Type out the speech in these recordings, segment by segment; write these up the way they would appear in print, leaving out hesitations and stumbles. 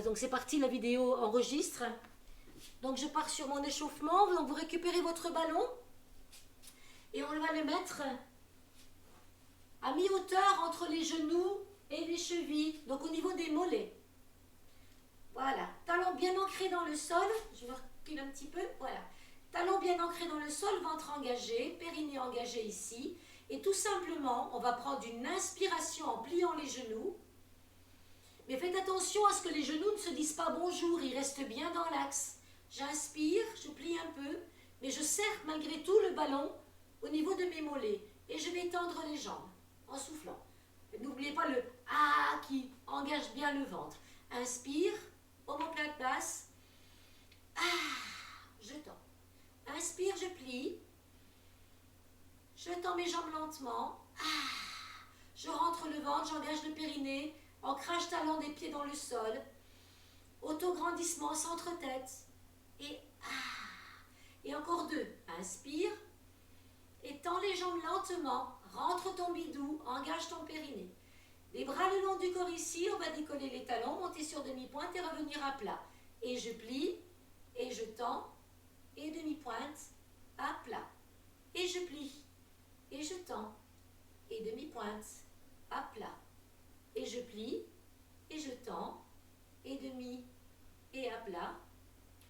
Donc c'est parti, la vidéo enregistre. Donc je pars sur mon échauffement. Donc vous récupérez votre ballon et on va le mettre à mi-hauteur entre les genoux et les chevilles, donc au niveau des mollets. Voilà, talon bien ancré dans le sol. Je me recule un petit peu, voilà. Talon bien ancré dans le sol, ventre engagé, périnée engagé ici. Et tout simplement, on va prendre une inspiration en pliant les genoux. Mais faites attention à ce que les genoux ne se disent pas bonjour, ils restent bien dans l'axe. J'inspire, je plie un peu, mais je serre malgré tout le ballon au niveau de mes mollets. Et je vais tendre les jambes en soufflant. N'oubliez pas le « ah » qui engage bien le ventre. Inspire, omoplate basse. Ah, je tends. Inspire, je plie. Je tends mes jambes lentement. Ah, je rentre le ventre, j'engage le périnée. Ancrage talon des pieds dans le sol. Autograndissement, centre-tête. Et ah. Et encore deux. Inspire. Et tends les jambes lentement. Rentre ton bidou, engage ton périnée. Les bras le long du corps ici, on va décoller les talons, monter sur demi-pointe et revenir à plat. Et je plie, et je tends, et demi-pointe, à plat. Et je plie, et je tends, et demi-pointe, à plat. Et je plie, et je tends, et demi, et à plat.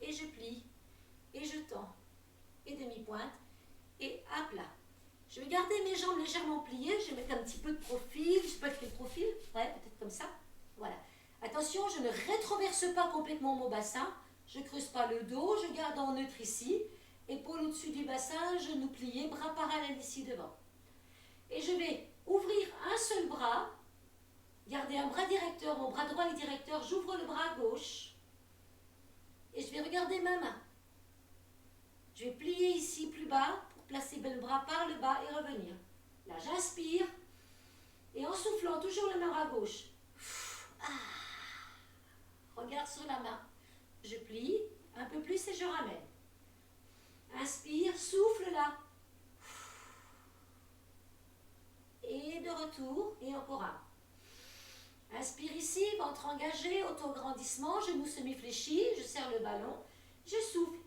Et je plie, et je tends, et demi-pointe, et à plat. Je vais garder mes jambes légèrement pliées, je vais mettre un petit peu de profil, je ne sais pas quel profil, ouais, peut-être comme ça, voilà. Attention, je ne rétroverse pas complètement mon bassin, je ne creuse pas le dos, je garde en neutre ici, épaule au-dessus du bassin, genoux pliés, bras parallèles ici devant. Et je vais ouvrir un seul bras, garder un bras directeur, mon bras droit est directeur, j'ouvre le bras gauche, et je vais regarder ma main. Je vais plier ici plus bas, placer le bras par le bas et revenir. Là, j'inspire. Et en soufflant, toujours la main à gauche. Regarde sur la main. Je plie un peu plus et je ramène. Inspire, souffle là. Et de retour. Et encore un. Inspire ici, ventre engagé, autograndissement, genoux semi-fléchis. Je serre le ballon. Je souffle.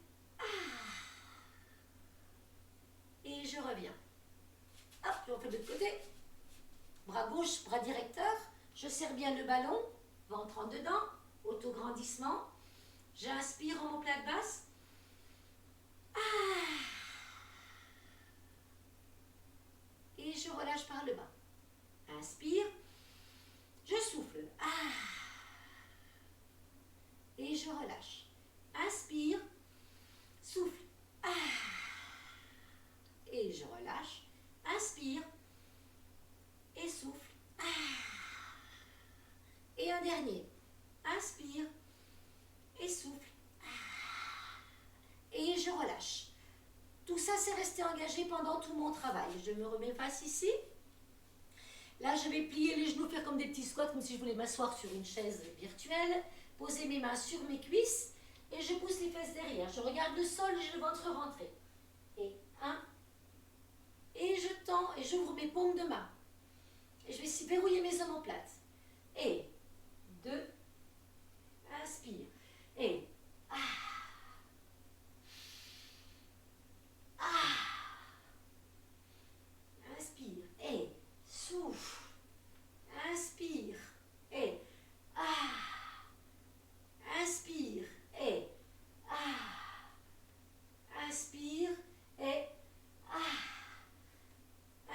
Et je reviens. Hop, je refais de l'autre côté. Bras gauche, bras directeur. Je serre bien le ballon. Ventre en dedans. Autograndissement. J'inspire en omoplate basse. Et je relâche par le bas. Inspire. Je souffle. Et je relâche. Inspire. Souffle. Et je relâche. Inspire. Et souffle. Et un dernier. Inspire. Et souffle. Et je relâche. Tout ça, c'est resté engagé pendant tout mon travail. Je me remets face ici. Là, je vais plier les genoux, faire comme des petits squats, comme si je voulais m'asseoir sur une chaise virtuelle. Poser mes mains sur mes cuisses. Et je pousse les fesses derrière. Je regarde le sol et j'ai le ventre rentré. Et un. Et je tends et j'ouvre mes paumes de main. Et je vais ici verrouiller mes omoplates. Et 2. Inspire. Et inspire. Et souffle. Inspire. Et inspire. Et inspire. Et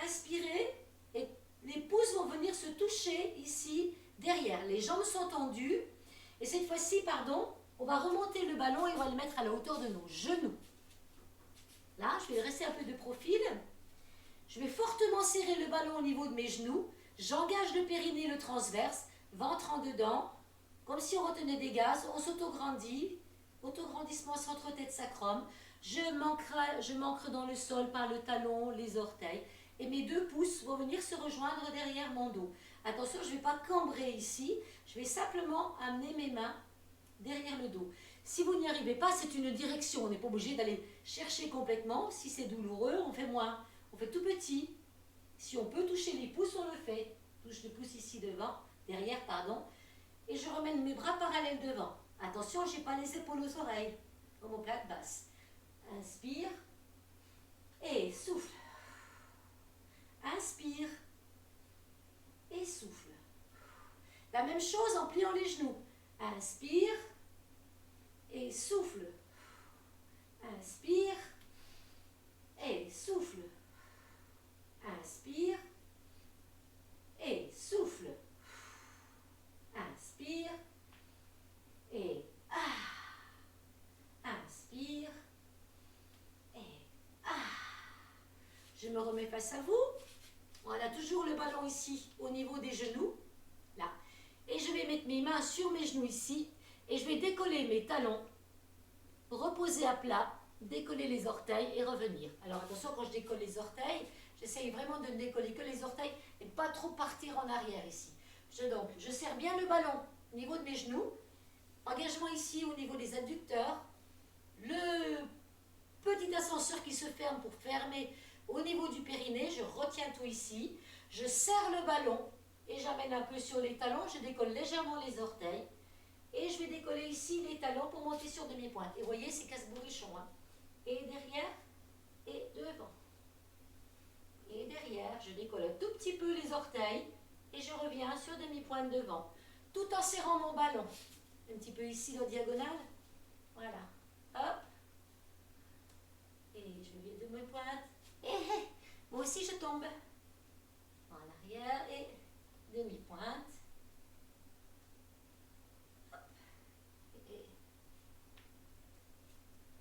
inspirez. Et les pouces vont venir se toucher ici, derrière. Les jambes sont tendues. Et cette fois-ci, on va remonter le ballon et on va le mettre à la hauteur de nos genoux. Là, je vais rester un peu de profil. Je vais fortement serrer le ballon au niveau de mes genoux. J'engage le périnée, le transverse, ventre en dedans, comme si on retenait des gaz. On s'autograndit. Autograndissement centre-tête sacrum. Je m'ancre dans le sol par le talon, les orteils. Et mes 2 pouces vont venir se rejoindre derrière mon dos. Attention, je ne vais pas cambrer ici. Je vais simplement amener mes mains derrière le dos. Si vous n'y arrivez pas, c'est une direction. On n'est pas obligé d'aller chercher complètement. Si c'est douloureux, on fait moins. On fait tout petit. Si on peut toucher les pouces, on le fait. Touche le pouce ici devant, derrière, pardon. et je remène mes bras parallèles devant. Attention, je n'ai pas les épaules aux oreilles, comme aux plaques basses. Inspire et souffle. Inspire et souffle. La même chose en pliant les genoux. Inspire et souffle. Inspire et souffle. Inspire et souffle. Inspire et inspire et Je me remets face à vous. On a toujours le ballon ici au niveau des genoux. Là. Et je vais mettre mes mains sur mes genoux ici et je vais décoller mes talons, reposer à plat, décoller les orteils et revenir. Alors attention, quand je décolle les orteils, j'essaye vraiment de ne décoller que les orteils et pas trop partir en arrière ici. Je serre bien le ballon au niveau de mes genoux. Engagement ici au niveau des adducteurs. Le petit ascenseur qui se ferme pour fermer au niveau du périnée. Je retiens tout ici. Je serre le ballon et j'amène un peu sur les talons. Je décolle légèrement les orteils. Et je vais décoller ici les talons pour monter sur demi-pointe. Et vous voyez, c'est casse-bourrichon. Hein. Et derrière et devant. Et derrière, je décolle un tout petit peu les orteils. Et je reviens sur demi-pointe devant. Tout en serrant mon ballon. Un petit peu ici en diagonale. Voilà. Hop. Et je vais demi-pointe. Et moi aussi je tombe. En arrière et demi-pointe.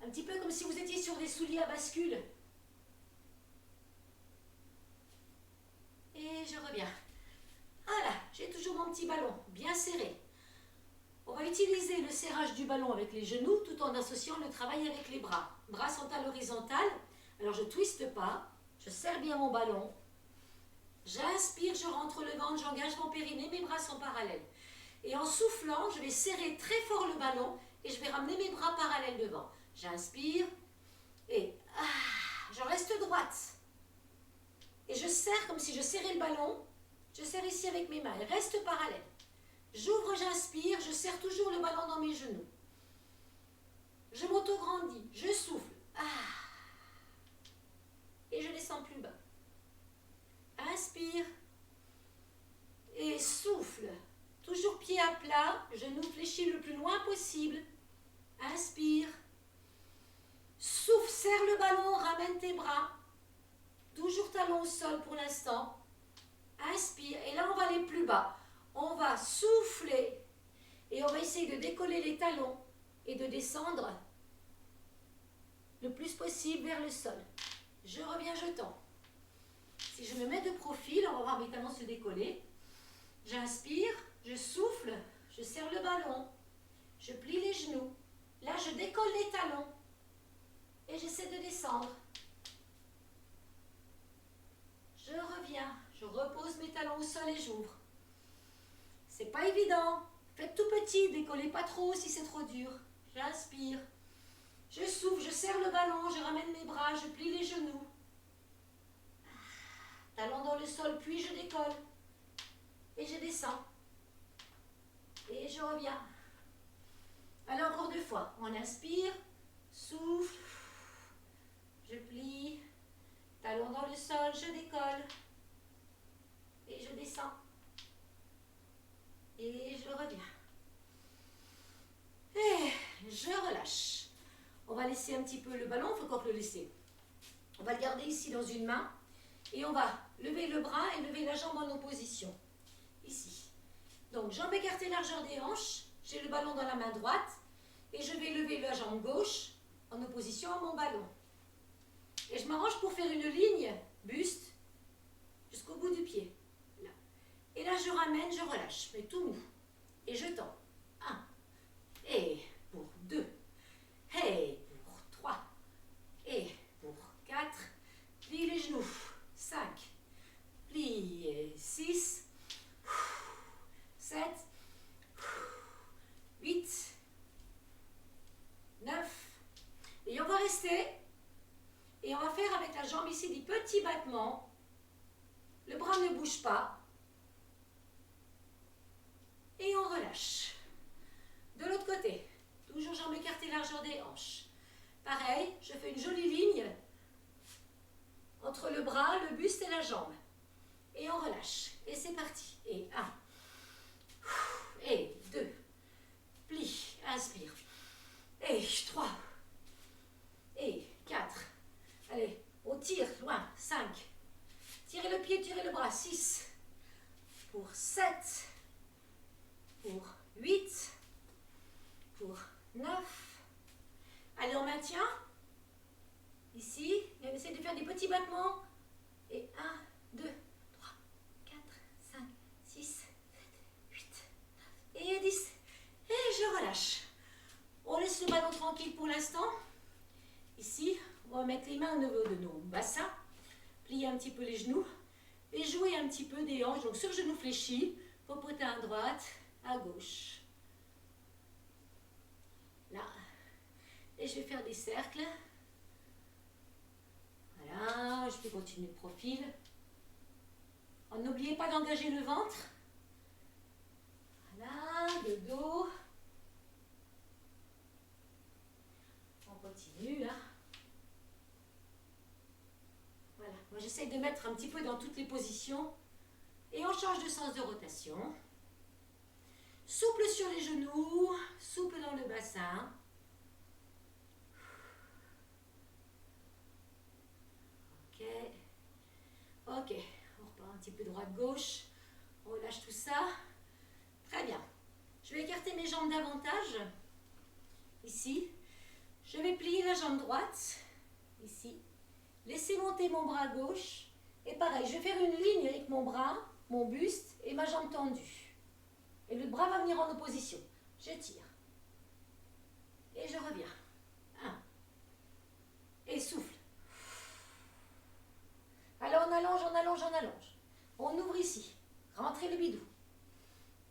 Un petit peu comme si vous étiez sur des souliers à bascule. Et je reviens. Voilà, j'ai toujours mon petit ballon bien serré. On va utiliser le serrage du ballon avec les genoux tout en associant le travail avec les bras. Bras sont à l'horizontale. Alors je ne twiste pas. Je serre bien mon ballon. J'inspire, je rentre le ventre, j'engage mon périnée, mes bras sont parallèles. Et en soufflant, je vais serrer très fort le ballon et je vais ramener mes bras parallèles devant. J'inspire et je reste droite. Et je serre comme si je serrais le ballon. Je serre ici avec mes mains. Elle reste parallèle. J'ouvre, j'inspire, je serre toujours le ballon dans mes genoux. Je m'auto-grandis, je souffle. Et je descends plus bas. Inspire et souffle. Toujours pied à plat, genou fléchi le plus loin possible. Inspire. Souffle, serre le ballon, ramène tes bras. Toujours talon au sol pour l'instant. Inspire. Et là, on va aller plus bas. On va souffler. Et on va essayer de décoller les talons et de descendre le plus possible vers le sol. Je reviens, je tends. Si je me mets de profil, on va voir mes talons se décoller. J'inspire, je souffle, je serre le ballon, je plie les genoux. Là, je décolle les talons et j'essaie de descendre. Je reviens, je repose mes talons au sol et j'ouvre. C'est pas évident. Faites tout petit, décollez pas trop si c'est trop dur. J'inspire, je souffle, je serre le ballon, je ramène mes bras, je plie les genoux. Talons dans le sol, puis je décolle. Et je descends. Et je reviens. Alors encore 2 fois. On inspire, souffle, je plie, talons dans le sol, je décolle. Et je descends. Et je reviens. Et je relâche. On va laisser un petit peu le ballon, il faut encore le laisser. On va le garder ici dans une main. Et on va lever le bras et lever la jambe en opposition. Ici. Donc, jambes écartées largeur des hanches. J'ai le ballon dans la main droite. Et je vais lever la jambe gauche en opposition à mon ballon. Et je m'arrange pour faire une ligne buste jusqu'au bout du pied. Là. Et là, je ramène, je relâche. Mais tout mou. Et je tends. 1. Et pour 2. Et pour 3. Et pour 4. Plie les genoux. 5. Plie. 6. 7. 8. 9. Et on va rester. Et on va faire avec la jambe ici des petits battements. Le bras ne bouge pas. Et on relâche. pareil, je fais une jolie ligne entre le bras, le buste et la jambe. Et on relâche. Et c'est parti. Et 1. Et 2. Plie. Inspire. Et 3. Et 4. Allez, on tire loin. 5. Tirez le pied, tirez le bras. 6. Pour 7. Pour 8. Pour 9. Allez, on maintient. Ici, et on essaie de faire des petits battements. Et 1, 2, 3, 4, 5, 6, 7, 8, 9 et 10. Et je relâche. On laisse le ballon tranquille pour l'instant. Ici, on va mettre les mains au niveau de nos bassins. Plier un petit peu les genoux. Et jouer un petit peu des hanches. Donc sur genou fléchi, popotin à droite, à gauche. Là. Et je vais faire des cercles. Voilà, je peux continuer le profil. N'oubliez pas d'engager le ventre. Voilà, le dos. On continue là. Voilà, moi j'essaie de mettre un petit peu dans toutes les positions. Et on change de sens de rotation. Souple sur les genoux, souple dans le bassin. Ok, on repart un petit peu droite-gauche, on relâche tout ça. Très bien. Je vais écarter mes jambes davantage. Ici. Je vais plier la jambe droite. Ici. Laisser monter mon bras gauche. Et pareil, je vais faire une ligne avec mon bras, mon buste et ma jambe tendue. Et le bras va venir en opposition. Je tire. Et je reviens. 1. Et souffle. Alors on allonge, on allonge, on allonge. On ouvre ici. Rentrez le bidou.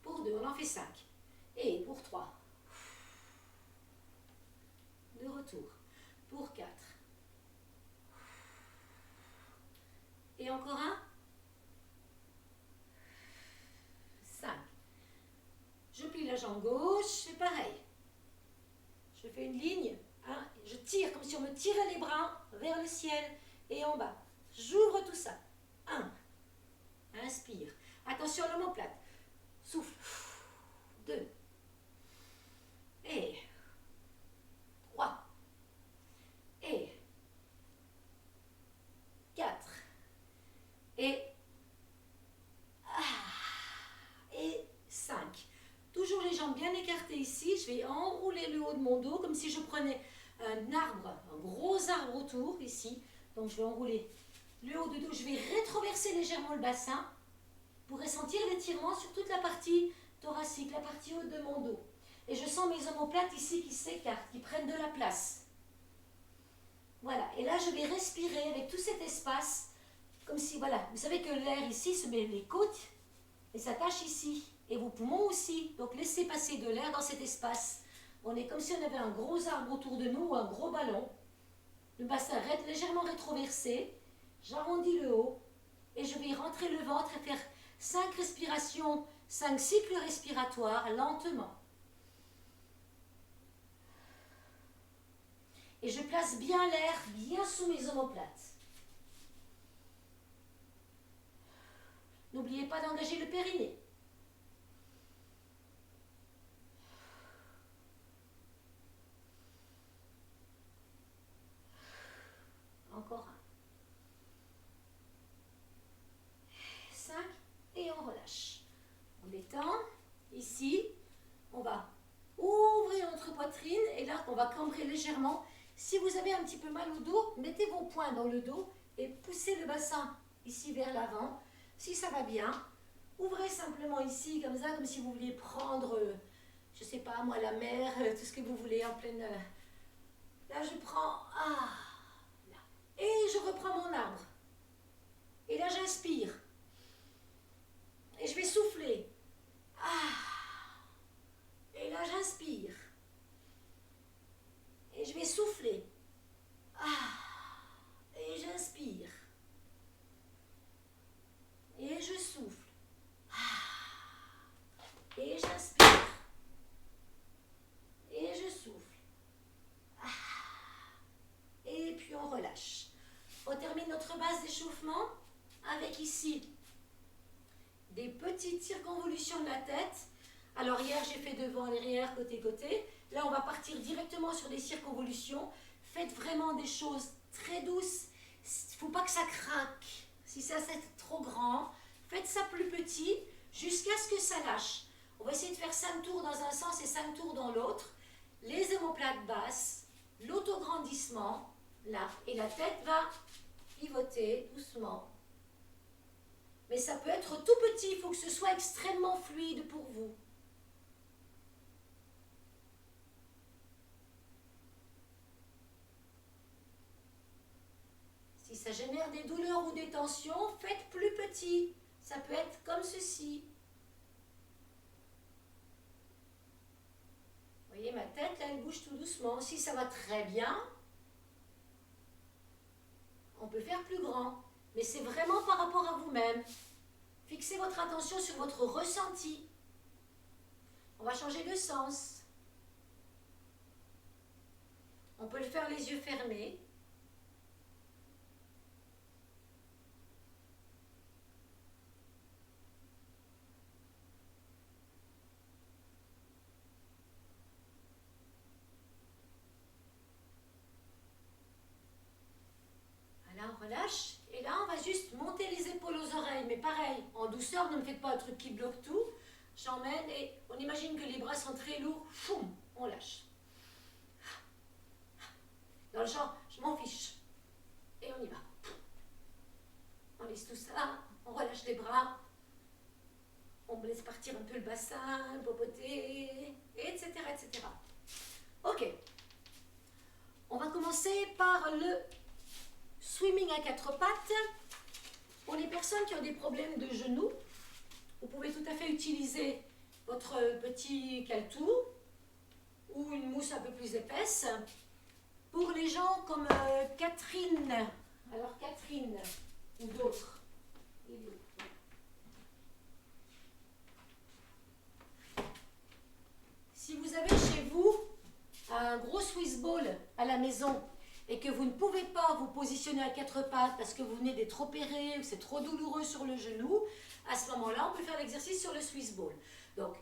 Pour 2, on en fait 5. Et pour 3. De retour. Pour 4. Et encore un. 5. Je plie la jambe gauche, c'est pareil. Je fais une ligne. Je tire comme si on me tirait les bras vers le ciel et en bas. J'ouvre tout ça. 1. Inspire. Attention à l'omoplate. Souffle. 2. Et 3. Et 4. Et 5. Toujours les jambes bien écartées ici. Je vais enrouler le haut de mon dos comme si je prenais un arbre, un gros arbre autour ici. Donc je vais enrouler le haut de dos. Je vais rétroverser légèrement le bassin pour ressentir l'étirement sur toute la partie thoracique, la partie haute de mon dos. Et je sens mes omoplates ici qui s'écartent, qui prennent de la place. Voilà. Et là, je vais respirer avec tout cet espace, comme si, voilà, vous savez que l'air ici se met les côtes et s'attache ici. Et vos poumons aussi. Donc laissez passer de l'air dans cet espace. On est comme si on avait un gros arbre autour de nous ou un gros ballon. Le bassin légèrement rétroversé. J'arrondis le haut. Et je vais rentrer le ventre et faire 5 respirations, 5 cycles respiratoires lentement. Et je place bien l'air bien sous mes omoplates. N'oubliez pas d'engager le périnée. Encore un. 5 et on relâche. On détend. Ici, on va ouvrir notre poitrine et là, on va cambrer légèrement. Si vous avez un petit peu mal au dos, mettez vos poings dans le dos et poussez le bassin ici vers l'avant. Si ça va bien, ouvrez simplement ici, comme ça, comme si vous vouliez prendre, je sais pas moi, la mer, tout ce que vous voulez en pleine... Là, je prends... Là. Et je reprends mon arbre. Et là, j'inspire. Et je vais souffler. Et là, j'inspire. Et je vais souffler. Et j'inspire. Et je souffle. Et j'inspire. Et je souffle. échauffement avec ici des petites circonvolutions de la tête. Alors hier j'ai fait devant, derrière, côté, côté. Là on va partir directement sur des circonvolutions. Faites vraiment des choses très douces. Il ne faut pas que ça craque. Si ça c'est trop grand, faites ça plus petit jusqu'à ce que ça lâche. On va essayer de faire 5 tours dans un sens et 5 tours dans l'autre. Les omoplates basses, l'autograndissement, là. Et la tête va pivoter doucement. Mais ça peut être tout petit, il faut que ce soit extrêmement fluide pour vous. Si ça génère des douleurs ou des tensions, faites plus petit. Ça peut être comme ceci. Vous voyez, ma tête, là, elle bouge tout doucement. Si ça va très bien, on peut faire plus grand. Mais c'est vraiment par rapport à vous-même. Fixez votre attention sur votre ressenti. On va changer de sens. On peut le faire les yeux fermés. Voilà, on relâche. Et là, on va juste monter les épaules aux oreilles. Mais pareil, en douceur, ne me faites pas un truc qui bloque tout. J'emmène et on imagine que les bras sont très lourds. Foum, on lâche. Dans le genre, je m'en fiche. Et on y va. On laisse tout ça, on relâche les bras. On laisse partir un peu le bassin, le popoter, etc., etc. Ok. On va commencer par le swimming à 4 pattes. Pour les personnes qui ont des problèmes de genoux, vous pouvez tout à fait utiliser votre petit caltou ou une mousse un peu plus épaisse. Pour les gens comme Catherine, alors Catherine ou d'autres, si vous avez chez vous un gros Swiss ball à la maison et que vous ne pouvez pas vous positionner à 4 pattes parce que vous venez d'être opéré ou que c'est trop douloureux sur le genou, à ce moment-là, on peut faire l'exercice sur le Swiss ball. Donc,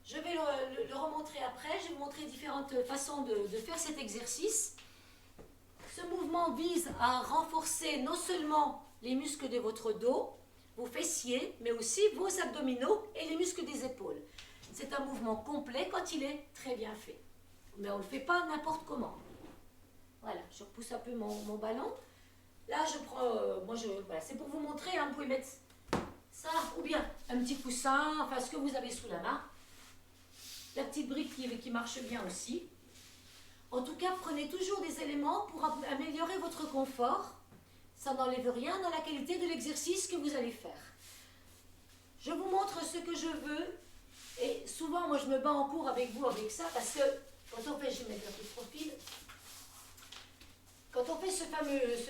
je vais le remontrer après. Je vais vous montrer différentes façons de faire cet exercice. Ce mouvement vise à renforcer non seulement les muscles de votre dos, vos fessiers, mais aussi vos abdominaux et les muscles des épaules. C'est un mouvement complet quand il est très bien fait. Mais on ne le fait pas n'importe comment. Voilà, je repousse un peu mon ballon. Là, je prends, voilà, c'est pour vous montrer, hein, vous pouvez mettre ça, ou bien un petit coussin, enfin ce que vous avez sous la main. La petite brique qui marche bien aussi. En tout cas, prenez toujours des éléments pour améliorer votre confort. Ça n'enlève rien dans la qualité de l'exercice que vous allez faire. Je vous montre ce que je veux. Et souvent, moi, je me bats en cours avec vous avec ça parce que quand on fait, je vais mettre un peu de profil. Quand on fait ce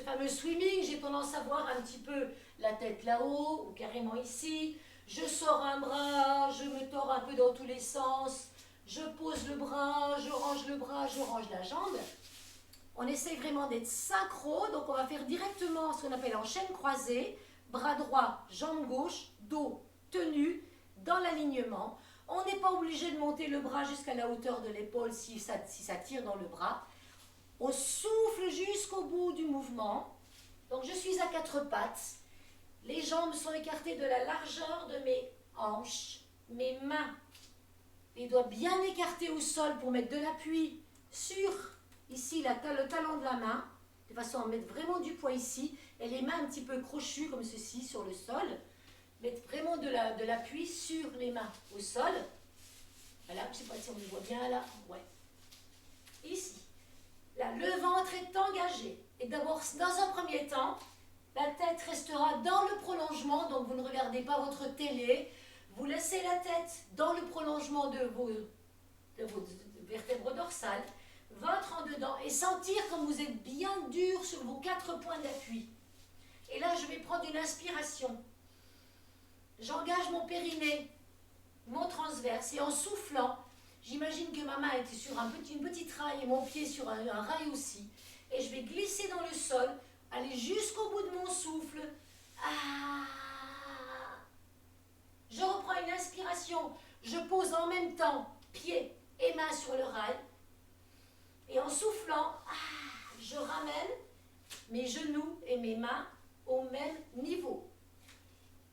fameux swimming, j'ai tendance à voir un petit peu la tête là-haut ou carrément ici. Je sors un bras, je me tords un peu dans tous les sens. Je pose le bras, je range la jambe. On essaye vraiment d'être synchro, donc on va faire directement ce qu'on appelle en chaîne croisée, bras droit, jambe gauche, dos tenu, dans l'alignement. On n'est pas obligé de monter le bras jusqu'à la hauteur de l'épaule si ça tire dans le bras. On souffle jusqu'au bout du mouvement. Donc je suis à 4 pattes. Les jambes sont écartées de la largeur de mes hanches, mes mains. Les doigts bien écartés au sol pour mettre de l'appui sur, ici, le talon de la main, de façon à mettre vraiment du poids ici, et les mains un petit peu crochues comme ceci sur le sol. Mettre vraiment de l'appui sur les mains au sol. Voilà, je ne sais pas si on le voit bien là. Ouais. Ici. Là, le ventre est engagé. Et d'abord, dans un premier temps, la tête restera dans le prolongement, donc vous ne regardez pas votre télé. Vous laissez la tête dans le prolongement de vos vertèbres dorsales, ventre en dedans, et sentir comme vous êtes bien dur sur vos 4 points d'appui. Et là, je vais prendre une inspiration. J'engage mon périnée, mon transverse, et en soufflant, j'imagine que ma main était sur une petite rail et mon pied sur un rail aussi. Et je vais glisser dans le sol, aller jusqu'au bout de mon souffle, Ah. Je reprends une inspiration. Je pose en même temps pieds et mains sur le rail. Et en soufflant, je ramène mes genoux et mes mains au même niveau.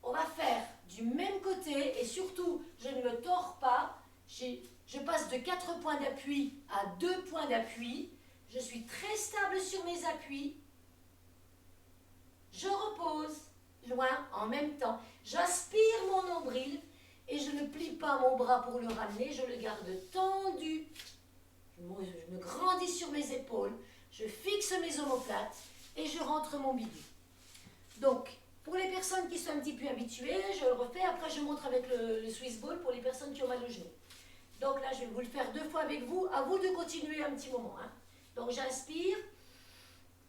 On va faire du même côté et surtout, je ne me tords pas. Je passe de 4 points d'appui à 2 points d'appui. Je suis très stable sur mes appuis. Je repose loin en même temps. J'aspire mon nombril et je ne plie pas mon bras pour le ramener. Je le garde tendu. Je me grandis sur mes épaules. Je fixe mes omoplates et je rentre mon bidou. Donc, pour les personnes qui sont un petit peu habituées, je le refais. Après, je montre avec le Swiss ball pour les personnes qui ont mal au genou. Donc là, je vais vous le faire 2 fois avec vous. À vous de continuer un petit moment. Hein. Donc, j'inspire.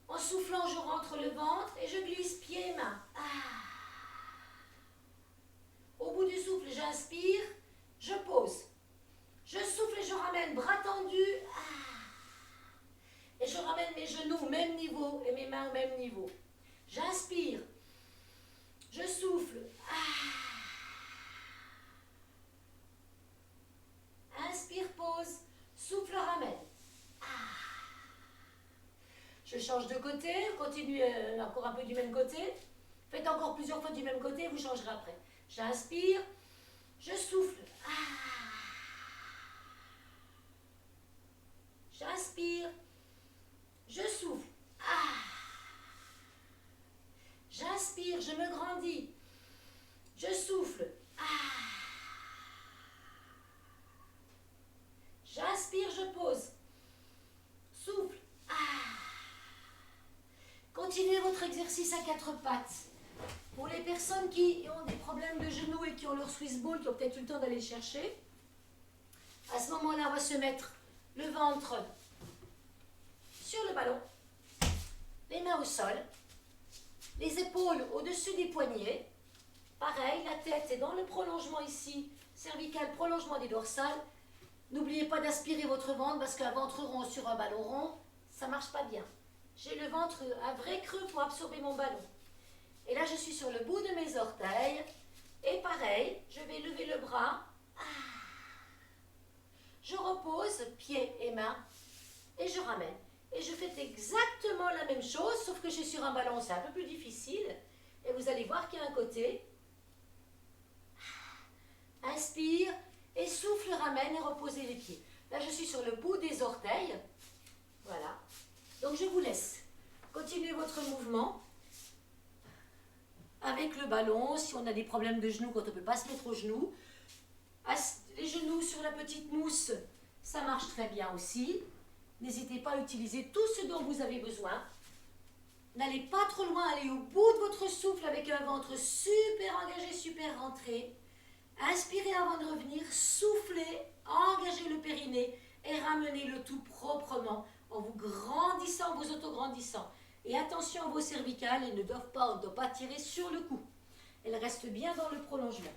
En soufflant, je rentre le ventre et je glisse pieds et mains. Au bout du souffle, j'inspire. Je pose. Je souffle et je ramène, bras tendus. Et je ramène mes genoux au même niveau et mes mains au même niveau. J'inspire. Je souffle. Inspire, pose. Souffle, ramène. Je change de côté. Continuez encore un peu du même côté. Faites encore plusieurs fois du même côté. Vous changerez après. J'inspire. Je souffle. J'inspire. Je souffle. J'inspire, je me grandis. Je souffle. J'inspire, je pose. Souffle. Continuez votre exercice à 4 pattes. Pour les personnes qui ont des problèmes de genoux et qui ont leur Swiss ball, qui ont peut-être eu le temps d'aller chercher, à ce moment-là, on va se mettre le ventre sur le ballon, les mains au sol, les épaules au-dessus des poignets. Pareil, la tête est dans le prolongement ici, cervical, prolongement des dorsales. N'oubliez pas d'aspirer votre ventre parce qu'un ventre rond sur un ballon rond, ça ne marche pas bien. J'ai le ventre, un vrai creux pour absorber mon ballon. Et là, je suis sur le bout de mes orteils. Et pareil, je vais lever le bras. Je repose, pieds et mains. Et je ramène. Et je fais exactement la même chose, sauf que je suis sur un ballon, c'est un peu plus difficile. Et vous allez voir qu'il y a un côté. Inspire et souffle, ramène et reposez les pieds. Là, je suis sur le bout des orteils. Voilà. Donc, je vous laisse continuer votre mouvement avec le ballon. Si on a des problèmes de genoux, quand on ne peut pas se mettre aux genoux. Les genoux sur la petite mousse, ça marche très bien aussi. N'hésitez pas à utiliser tout ce dont vous avez besoin. N'allez pas trop loin, allez au bout de votre souffle avec un ventre super engagé, super rentré. Inspirez avant de revenir, soufflez, engagez le périnée et ramenez le tout proprement en vous grandissant, vous autograndissant. Et attention à vos cervicales, elles ne doivent pas, on ne doit pas tirer sur le cou. Elles restent bien dans le prolongement.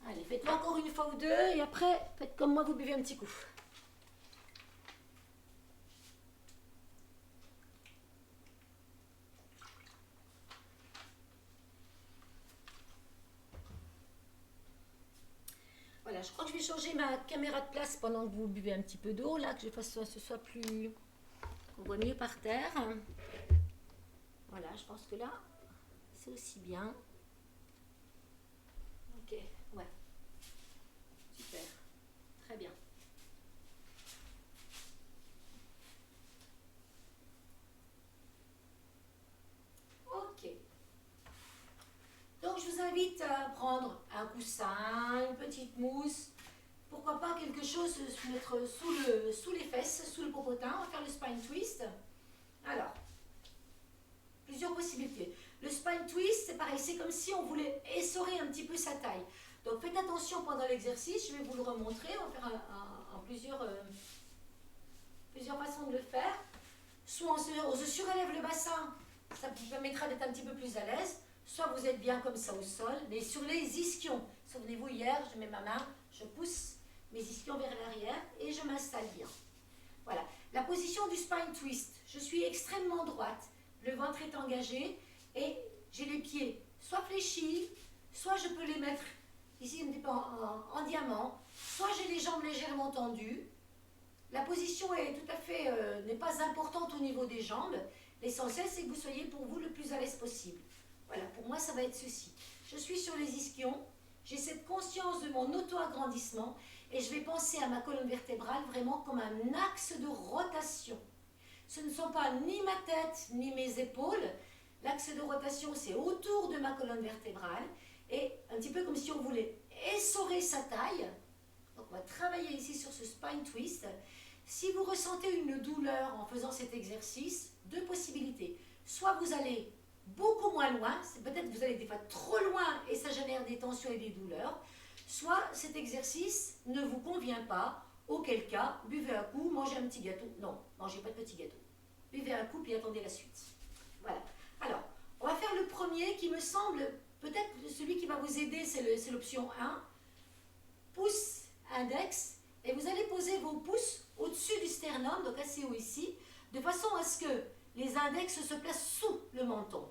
Allez, faites-le encore une fois ou deux et après, faites comme moi, vous buvez un petit coup. Voilà, je crois que je vais changer ma caméra de place pendant que vous buvez un petit peu d'eau, là, que je fasse que ce soit plus... qu'on voit mieux par terre. Voilà, je pense que là, c'est aussi bien. Ok, ouais. Super, très bien. Ok. Donc, je vous invite à prendre un coussin, une petite mousse. Pourquoi pas quelque chose se mettre sous les fesses, sous le popotin. On va faire le spine twist. Alors, plusieurs possibilités. Le spine twist, c'est pareil, c'est comme si on voulait essorer un petit peu sa taille. Donc, faites attention pendant l'exercice. Je vais vous le remontrer. On va faire en plusieurs façons de le faire. Soit on se surélève le bassin, ça vous permettra d'être un petit peu plus à l'aise. Soit vous êtes bien comme ça au sol, mais sur les ischions. Souvenez-vous, hier, je mets ma main, je pousse mes ischions vers l'arrière et je m'installe bien. Voilà. La position du spine twist. Je suis extrêmement droite. Le ventre est engagé et j'ai les pieds soit fléchis, soit je peux les mettre ici un petit peu en diamant, soit j'ai les jambes légèrement tendues. La position est tout à fait, n'est pas importante au niveau des jambes. L'essentiel, c'est que vous soyez pour vous le plus à l'aise possible. Voilà, pour moi, ça va être ceci. Je suis sur les ischions, j'ai cette conscience de mon auto-agrandissement et je vais penser à ma colonne vertébrale vraiment comme un axe de rotation. Ce ne sont pas ni ma tête ni mes épaules. L'axe de rotation, c'est autour de ma colonne vertébrale et un petit peu comme si on voulait essorer sa taille. Donc, on va travailler ici sur ce spine twist. Si vous ressentez une douleur en faisant cet exercice, deux possibilités. Soit vous allez beaucoup moins loin, peut-être que vous allez des fois trop loin et ça génère des tensions et des douleurs, soit cet exercice ne vous convient pas, auquel cas, buvez un coup, mangez un petit gâteau. Non, mangez pas de petit gâteau. Buvez un coup puis attendez la suite. Voilà. Alors, on va faire le premier qui me semble, peut-être celui qui va vous aider, c'est l'option 1. Pouce, index, et vous allez poser vos pouces au-dessus du sternum, donc assez haut ici, de façon à ce que les index se placent sous le menton.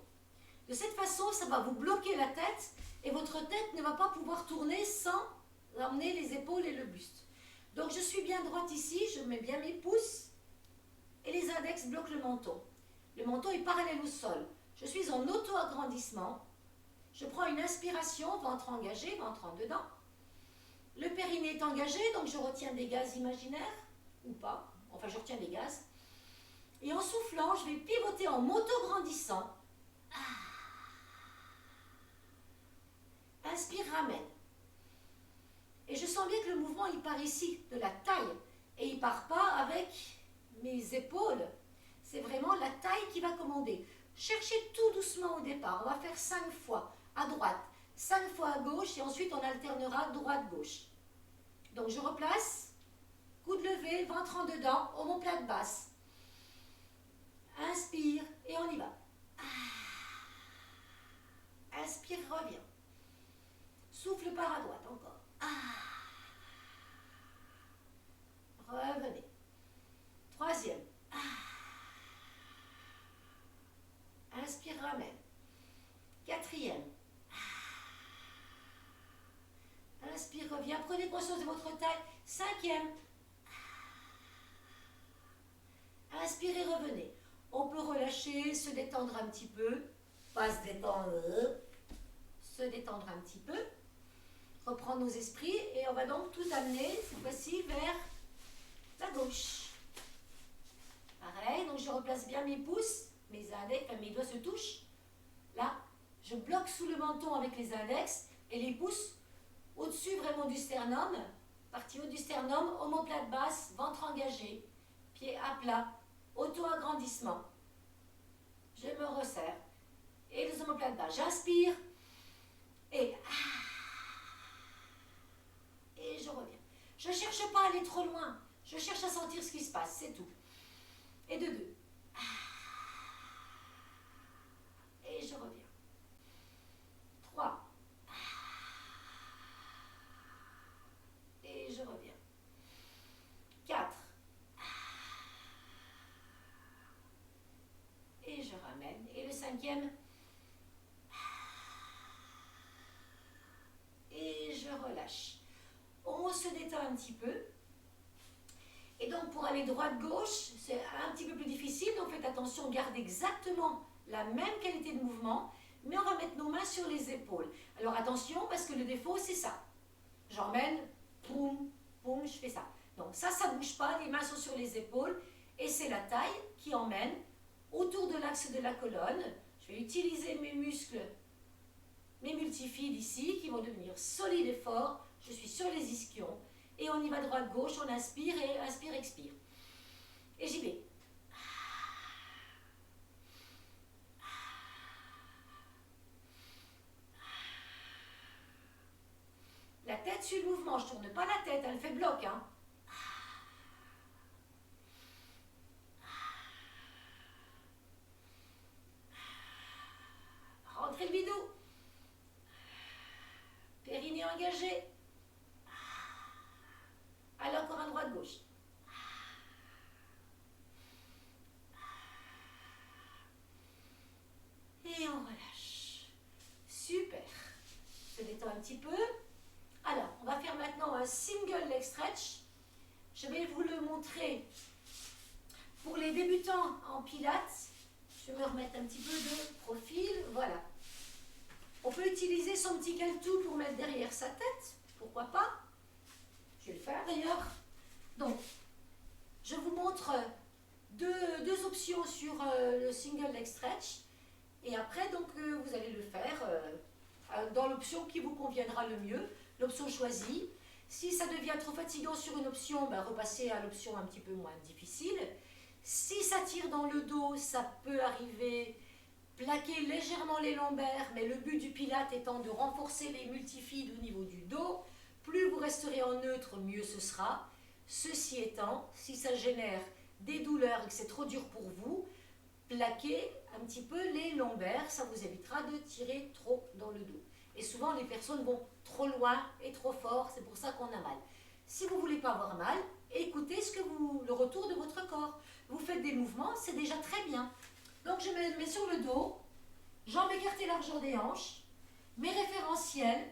De cette façon, ça va vous bloquer la tête et votre tête ne va pas pouvoir tourner sans emmener les épaules et le buste. Donc je suis bien droite ici, je mets bien mes pouces et les index bloquent le menton. Le menton est parallèle au sol. Je suis en auto-agrandissement. Je prends une inspiration, ventre engagé, ventre en dedans. Le périnée est engagé, donc je retiens des gaz imaginaires, ou pas, enfin je retiens des gaz. Et en soufflant, je vais pivoter en m'auto-grandissant. Inspire, ramène. Et je sens bien que le mouvement, il part ici, de la taille. Et il ne part pas avec mes épaules. C'est vraiment la taille qui va commander. Cherchez tout doucement au départ. On va faire 5 fois à droite, 5 fois à gauche, et ensuite on alternera droite-gauche. Donc je replace, coude levé, ventre en dedans, omoplate basse. Inspire et on y va. Inspire, reviens. Souffle par à droite, encore. Revenez. Troisième. Inspire, ramène. Quatrième. Inspire, reviens. Prenez conscience de votre taille. Cinquième. Inspirez, revenez. On peut relâcher, se détendre un petit peu. Pas se détendre. Se détendre un petit peu. Reprendre nos esprits. Et on va donc tout amener, cette fois-ci, vers la gauche. Pareil, donc je replace bien mes pouces. Mes index, enfin mes doigts se touchent. Là, je bloque sous le menton avec les index. Et les pouces au-dessus vraiment du sternum. Partie haute du sternum, omoplate basse, ventre engagé. Pied à plat. Auto-agrandissement. Je me resserre. Et les omoplates bas. J'inspire. Et je reviens. Je ne cherche pas à aller trop loin. Je cherche à sentir ce qui se passe. C'est tout. Et de deux. Et je reviens. 3. Et je reviens. 4. Et je ramène. Et le cinquième. Et je relâche. On se détend un petit peu. Et donc pour aller droite-gauche, c'est un petit peu plus difficile. Donc faites attention, on garde exactement la même qualité de mouvement. Mais on va mettre nos mains sur les épaules. Alors attention, parce que le défaut, c'est ça. J'emmène, poum, poum, je fais ça. Donc ça ne bouge pas, les mains sont sur les épaules. Et c'est la taille qui emmène autour de l'axe de la colonne. Je vais utiliser mes muscles, mes multifides ici, qui vont devenir solides et forts. Je suis sur les ischions. Et on y va droite-gauche, on inspire et inspire, expire. Et j'y vais. La tête suit le mouvement, je ne tourne pas la tête, elle fait bloc. Hein. Rentrez le bidou. Périnée engagé. Alors encore un droite-gauche. détend un petit peu. Alors, on va faire maintenant un single leg stretch. Je vais vous le montrer pour les débutants en pilates. Je vais me remettre un petit peu de profil. Voilà. On peut utiliser son petit caltou pour mettre derrière sa tête. Pourquoi pas? Je vais le faire d'ailleurs. Donc, je vous montre deux options sur le single leg stretch. Et après, donc, vous allez le faire dans l'option qui vous conviendra le mieux, l'option choisie. Si ça devient trop fatigant sur une option, ben, repassez à l'option un petit peu moins difficile. Si ça tire dans le dos, ça peut arriver, plaquer légèrement les lombaires, mais le but du pilate étant de renforcer les multifides au niveau du dos. Plus vous resterez en neutre, mieux ce sera. Ceci étant, si ça génère des douleurs et que c'est trop dur pour vous, plaquez un petit peu les lombaires, ça vous évitera de tirer trop dans le dos. Et souvent, les personnes vont trop loin et trop fort, c'est pour ça qu'on a mal. Si vous ne voulez pas avoir mal, écoutez le retour de votre corps. Vous faites des mouvements, c'est déjà très bien. Donc, je me mets sur le dos, jambes écartées largeur des hanches, mes référentiels,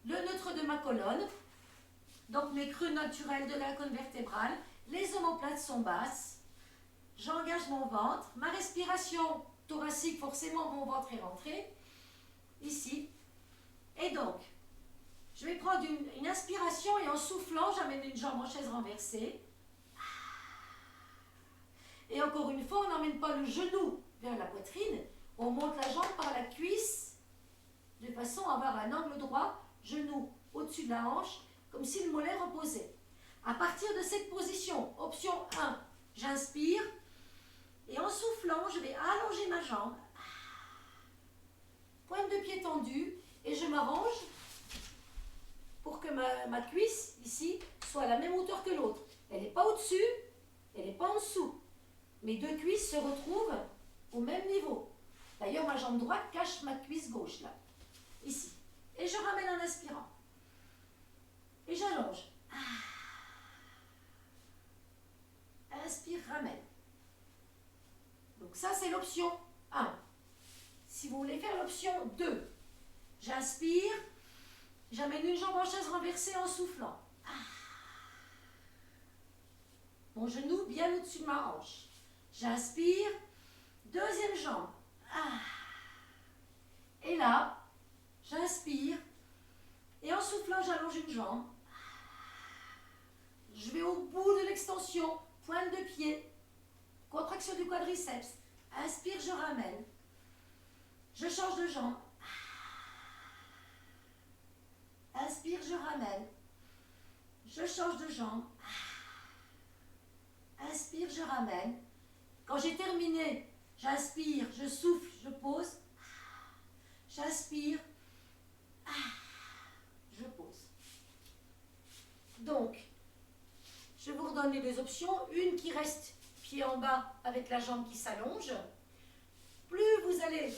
le neutre de ma colonne, donc mes creux naturels de la colonne vertébrale, les omoplates sont basses, j'engage mon ventre, ma respiration thoracique, forcément mon ventre est rentré, ici. Et donc, je vais prendre une inspiration et en soufflant, j'amène une jambe en chaise renversée. Et encore une fois, on n'emmène pas le genou vers la poitrine, on monte la jambe par la cuisse de façon à avoir un angle droit, genou au-dessus de la hanche, comme si le mollet reposait. À partir de cette position, option 1, j'inspire et en soufflant, je vais allonger ma jambe, pointe de pied tendue et je m'arrange pour que ma cuisse, ici, soit à la même hauteur que l'autre. Elle n'est pas au-dessus, elle n'est pas en dessous. Mes deux cuisses se retrouvent au même niveau. D'ailleurs, ma jambe droite cache ma cuisse gauche, là, ici. Et je ramène en inspirant. Et j'allonge. Inspire, ramène. Donc ça, c'est l'option 1. Si vous voulez faire l'option 2, j'inspire, j'amène une jambe en chaise renversée en soufflant. Mon genou bien au-dessus de ma hanche. J'inspire, deuxième jambe. Et là, j'inspire, et en soufflant, j'allonge une jambe. Je vais au bout de l'extension, pointe de pied, contraction du quadriceps. Inspire, je ramène. Je change de jambe. Inspire, je ramène. Je change de jambe. Inspire, je ramène. Quand j'ai terminé, j'inspire, je souffle, je pose. J'inspire. Je pose. Donc, je vous redonne les deux options. Une qui reste pied en bas avec la jambe qui s'allonge. Plus vous allez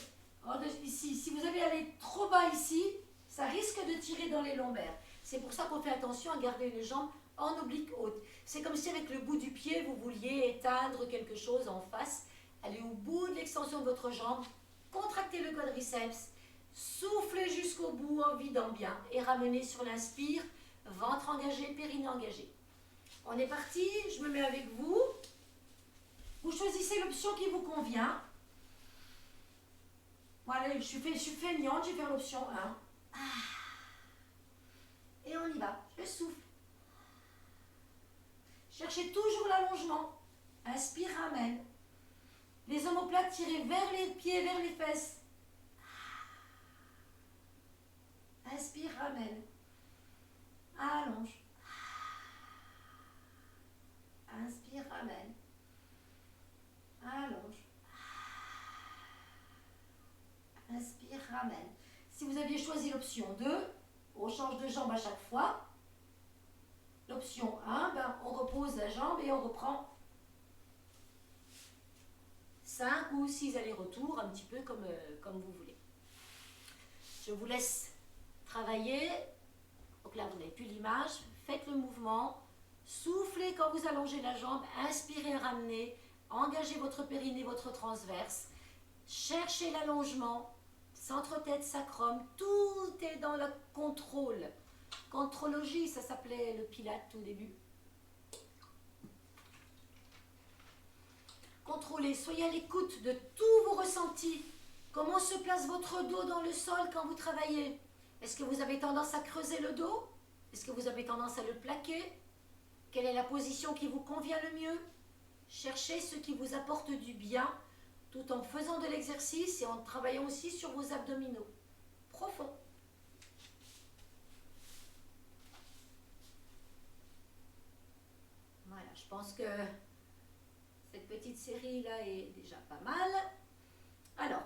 ici, si vous allez aller trop bas ici, ça risque de tirer dans les lombaires. C'est pour ça qu'on fait attention à garder une jambe en oblique haute. C'est comme si avec le bout du pied, vous vouliez éteindre quelque chose en face. Allez au bout de l'extension de votre jambe, contractez le quadriceps, soufflez jusqu'au bout en vidant bien et ramenez sur l'inspire, ventre engagé, périnée engagé. On est parti, je me mets avec vous. Vous choisissez l'option qui vous convient. Voilà, je suis feignante, je vais faire l'option 1. Et on y va, je souffle. Cherchez toujours l'allongement. Inspire, ramène. Les omoplates tirées vers les pieds, vers les fesses. Inspire, ramène. Allonge. Inspire, ramène. Allonge. Inspire, ramène. Si vous aviez choisi l'option 2, on change de jambe à chaque fois. L'option 1, on repose la jambe et on reprend 5 ou 6 allers-retours, un petit peu comme vous voulez. Je vous laisse travailler. Donc là, vous n'avez plus l'image. Faites le mouvement. Soufflez quand vous allongez la jambe. Inspirez, ramenez. Engagez votre périnée, votre transverse. Cherchez l'allongement. centre-tête, sacrum, tout est dans le contrôle. Contrologie, ça s'appelait le Pilate au début. Contrôlez, soyez à l'écoute de tous vos ressentis. Comment se place votre dos dans le sol quand vous travaillez? Est-ce que vous avez tendance à creuser le dos? Est-ce que vous avez tendance à le plaquer? Quelle est la position qui vous convient le mieux? Cherchez ce qui vous apporte du bien, tout en faisant de l'exercice et en travaillant aussi sur vos abdominaux. Profond. Voilà, je pense que cette petite série-là est déjà pas mal. Alors,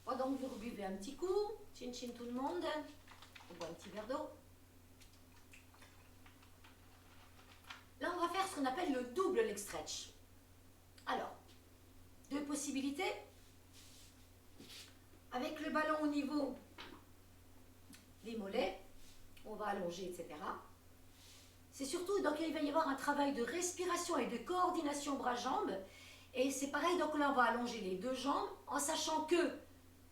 pendant que vous rebuvez un petit coup, chin chin tout le monde, on boit un petit verre d'eau. Là, on va faire ce qu'on appelle le double leg stretch. Alors, deux possibilités. Avec le ballon au niveau des mollets, on va allonger, etc. C'est surtout, donc il va y avoir un travail de respiration et de coordination bras-jambes. Et c'est pareil, donc là, on va allonger les deux jambes en sachant que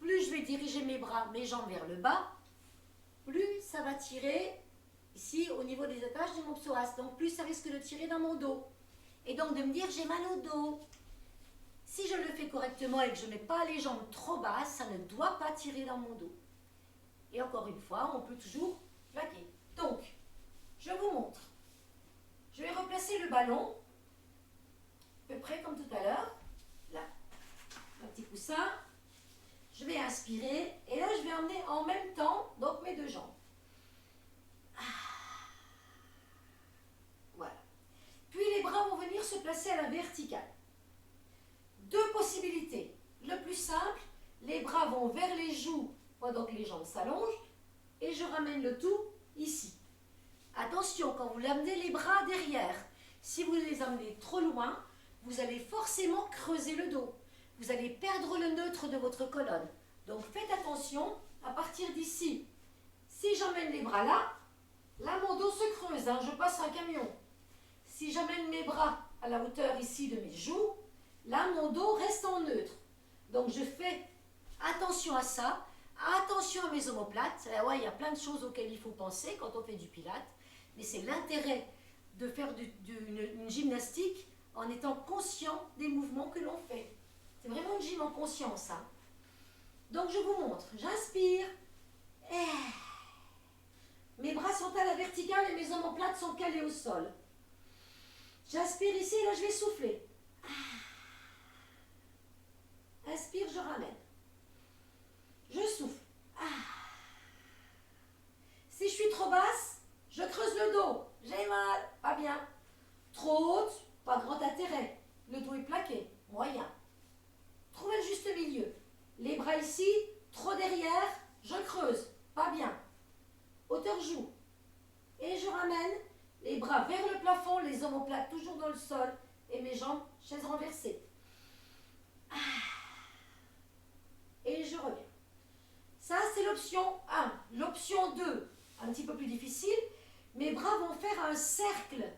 plus je vais diriger mes bras, mes jambes vers le bas, plus ça va tirer ici au niveau des attaches de mon psoas. Donc plus ça risque de tirer dans mon dos. Et donc de me dire j'ai mal au dos. Si je le fais correctement et que je ne mets pas les jambes trop basses, ça ne doit pas tirer dans mon dos. Et encore une fois, on peut toujours plaquer. Donc, je vous montre. Je vais replacer le ballon, à peu près comme tout à l'heure. Là, un petit coussin. Je vais inspirer et là je vais emmener en même temps donc mes deux jambes. Voilà. Puis les bras vont venir se placer à la verticale. Deux possibilités. Le plus simple, les bras vont vers les joues pendant que les jambes s'allongent et je ramène le tout ici. Attention, quand vous l'amenez les bras derrière, si vous les amenez trop loin, vous allez forcément creuser le dos. Vous allez perdre le neutre de votre colonne. Donc faites attention à partir d'ici. Si j'emmène les bras là, là mon dos se creuse, hein, je passe un camion. Si j'emmène mes bras à la hauteur ici de mes joues, là mon dos reste en neutre. Donc je fais attention à ça, attention à mes omoplates. Ouais, il y a plein de choses auxquelles il faut penser quand on fait du pilate, mais c'est l'intérêt de faire une gymnastique en étant conscient des mouvements que l'on fait. C'est vraiment une gym en conscience. Hein. Donc je vous montre. J'inspire. Mes bras sont à la verticale et mes omoplates sont calées au sol. J'inspire ici et là je vais souffler. Inspire, je ramène. Je souffle. Si je suis trop basse, je creuse le dos. J'ai mal, pas bien. Trop haute, pas grand intérêt. Le dos est plaqué, moyen. Trouvez le juste milieu. Les bras ici, trop derrière, je creuse, pas bien. Hauteur joue. Et je ramène les bras vers le plafond, les omoplates toujours dans le sol et mes jambes chaise renversée. Et je reviens. Ça, c'est l'option 1. L'option 2, un petit peu plus difficile, mes bras vont faire un cercle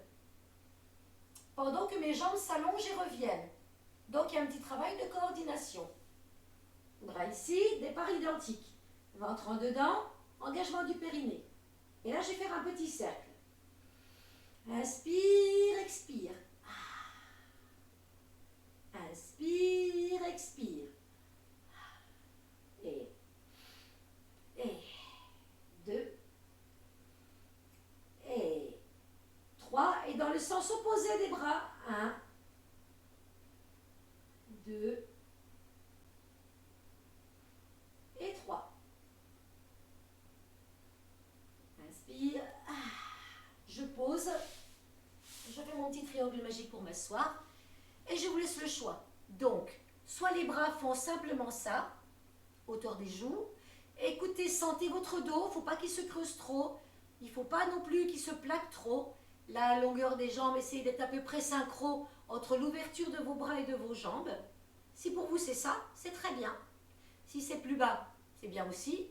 pendant que mes jambes s'allongent et reviennent. Donc, il y a un petit travail de coordination. Bras ici, départ identique. Ventre en dedans, engagement du périnée. Et là, je vais faire un petit cercle. Inspire, expire. Inspire, expire. Et 2. Et 3. Et dans le sens opposé des bras. 1. 2. Et 3. Inspire. Je pose. Je fais mon petit triangle magique pour m'asseoir. Et je vous laisse le choix. Donc, soit les bras font simplement ça, hauteur des joues. Écoutez, sentez votre dos. Il ne faut pas qu'il se creuse trop. Il ne faut pas non plus qu'il se plaque trop. La longueur des jambes, essayez d'être à peu près synchro entre l'ouverture de vos bras et de vos jambes. Si pour vous c'est ça, c'est très bien. Si c'est plus bas, c'est bien aussi.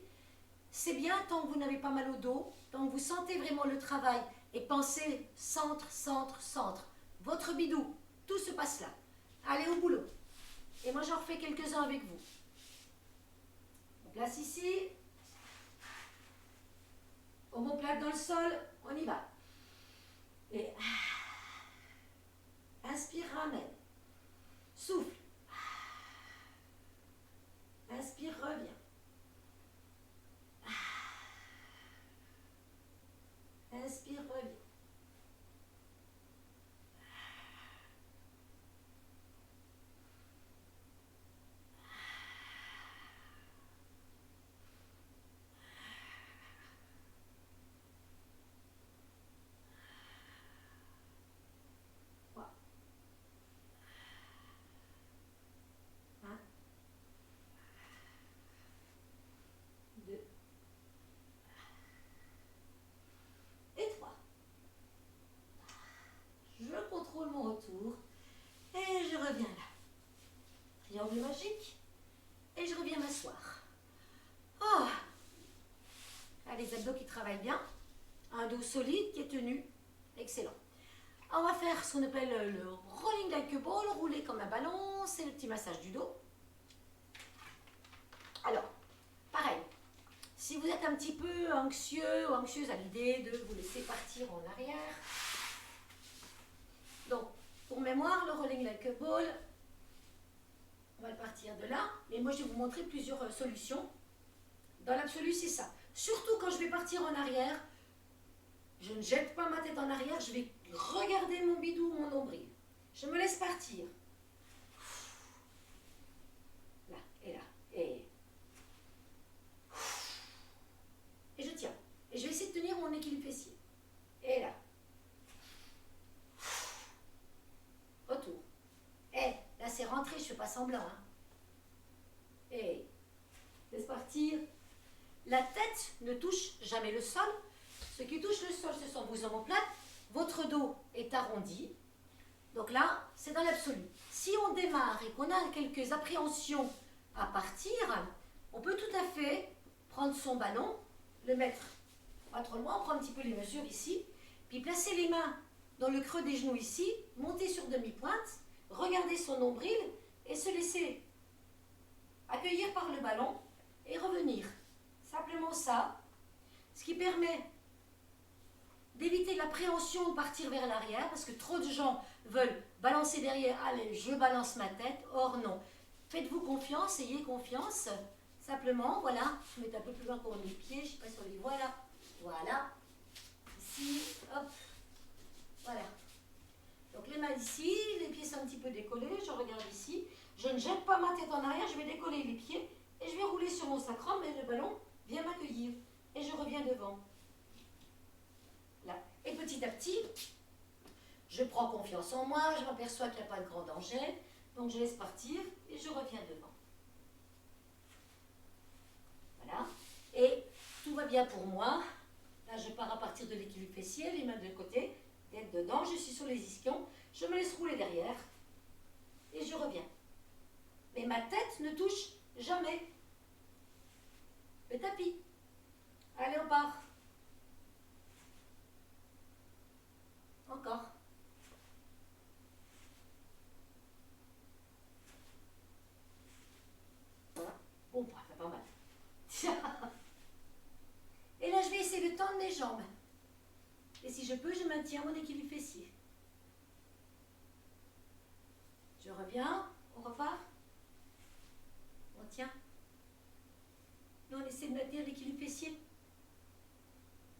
C'est bien tant que vous n'avez pas mal au dos, tant que vous sentez vraiment le travail et pensez centre, centre, centre. Votre bidou, tout se passe là. Allez au boulot. Et moi j'en refais quelques-uns avec vous. On place ici. Omoplate dans le sol, on y va. Et inspire, ramène. Souffle. Inspire, reviens. Inspire, reviens. Je contrôle mon retour et je reviens là. Triangle magique et je reviens m'asseoir. Oh, là, les abdos qui travaillent bien, un dos solide qui est tenu, excellent. On va faire ce qu'on appelle le rolling like a ball, rouler comme un ballon, c'est le petit massage du dos. Alors, pareil, si vous êtes un petit peu anxieux ou anxieuse à l'idée de vous laisser partir en arrière, donc, pour mémoire, le rolling like a ball, on va le partir de là. Mais moi, je vais vous montrer plusieurs solutions. Dans l'absolu, c'est ça. Surtout quand je vais partir en arrière, je ne jette pas ma tête en arrière, je vais regarder mon bidou, mon nombril. Je me laisse partir. Là, et là, et je tiens. Et je vais essayer de tenir mon équilibre fessier. Et là. Retour. Et là, c'est rentré, je ne fais pas semblant. Hein. Et laisse partir. La tête ne touche jamais le sol. Ce qui touche le sol, ce sont vos omoplates. Votre dos est arrondi. Donc là, c'est dans l'absolu. Si on démarre et qu'on a quelques appréhensions à partir, on peut tout à fait prendre son ballon, le mettre pas trop loin, on prend un petit peu les mesures ici, puis placer les mains dans le creux des genoux ici, monter sur demi-pointe, regarder son nombril et se laisser accueillir par le ballon et revenir. Simplement ça, ce qui permet d'éviter l'appréhension de partir vers l'arrière, parce que trop de gens veulent balancer derrière, allez, je balance ma tête, or non. Faites-vous confiance, ayez confiance, simplement, voilà, je mets un peu plus loin pour les pieds, je ne sais pas si on les voit là, voilà, ici, hop, voilà. Donc les mains ici, les pieds sont un petit peu décollés, je regarde ici, je ne jette pas ma tête en arrière, je vais décoller les pieds, et je vais rouler sur mon sacrum, et le ballon vient m'accueillir, et je reviens devant. Là. Et petit à petit, je prends confiance en moi, je m'aperçois qu'il n'y a pas de grand danger, donc je laisse partir et je reviens devant. Voilà. Et tout va bien pour moi. Là, je pars à partir de l'équilibre fessier, les mains de côté, tête dedans, je suis sur les ischions, je me laisse rouler derrière et je reviens. Mais ma tête ne touche jamais le tapis. Allez, on part. Encore. Voilà. Bon, ça fait pas mal. Et là, je vais essayer de tendre mes jambes. Et si je peux, je maintiens mon équilibre fessier. Je reviens, on repart. On tient. Là, on essaie de maintenir l'équilibre fessier.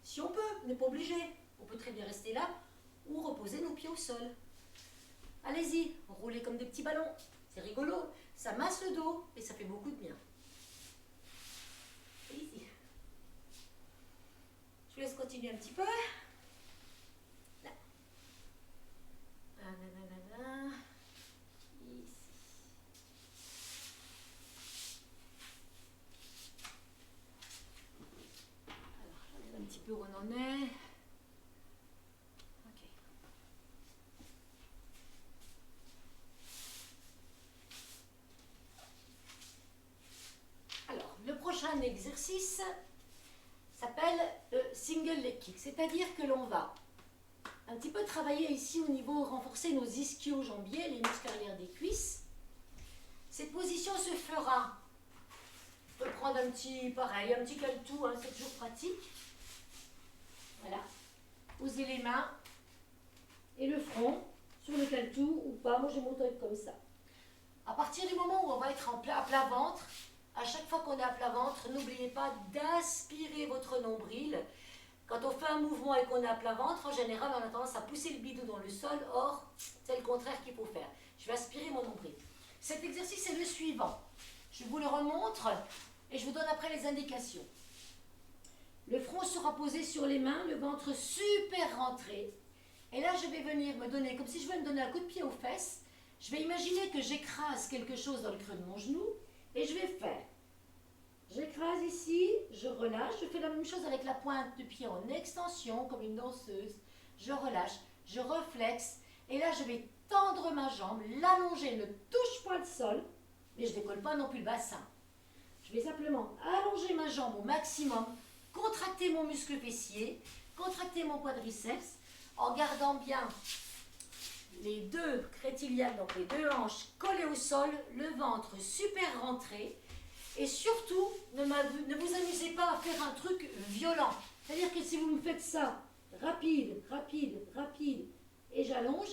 Si on peut, on n'est pas obligé. On peut très bien rester là ou reposer nos pieds au sol. Allez-y, roulez comme des petits ballons. C'est rigolo. Ça masse le dos et ça fait beaucoup de bien. Et ici. Je vous laisse continuer un petit peu. Là. Ici. Alors, je regarde un petit peu où on en est. Ok. Alors, le prochain exercice s'appelle le single leg kick, c'est-à-dire que l'on va un petit peu travailler ici au niveau, renforcer nos ischio-jambiers, les muscles arrière des cuisses. Cette position se fera peux prendre un petit, pareil, un petit caletou, hein, c'est toujours pratique. Voilà. Posez les mains et le front sur le caletou ou pas. Moi, j'ai mon truc comme ça. À partir du moment où on va être à plat ventre, à chaque fois qu'on est à plat ventre, n'oubliez pas d'aspirer votre nombril. Quand on fait un mouvement et qu'on est à plat ventre, en général, on a tendance à pousser le bidou dans le sol. Or, c'est le contraire qu'il faut faire. Je vais aspirer mon nombril. Cet exercice est le suivant. Je vous le remontre et je vous donne après les indications. Le front sera posé sur les mains, le ventre super rentré. Et là, je vais venir me donner, comme si je voulais me donner un coup de pied aux fesses. Je vais imaginer que j'écrase quelque chose dans le creux de mon genou et je vais faire. J'écrase ici, je relâche, je fais la même chose avec la pointe du pied en extension, comme une danseuse. Je relâche, je reflexe et là, je vais tendre ma jambe, l'allonger, ne touche pas le sol, mais je ne décolle pas non plus le bassin. Je vais simplement allonger ma jambe au maximum, contracter mon muscle fessier, contracter mon quadriceps, en gardant bien les deux crétiliales, donc les deux hanches collées au sol, le ventre super rentré. Et surtout, ne vous amusez pas à faire un truc violent. C'est-à-dire que si vous me faites ça, rapide, rapide, rapide, et j'allonge,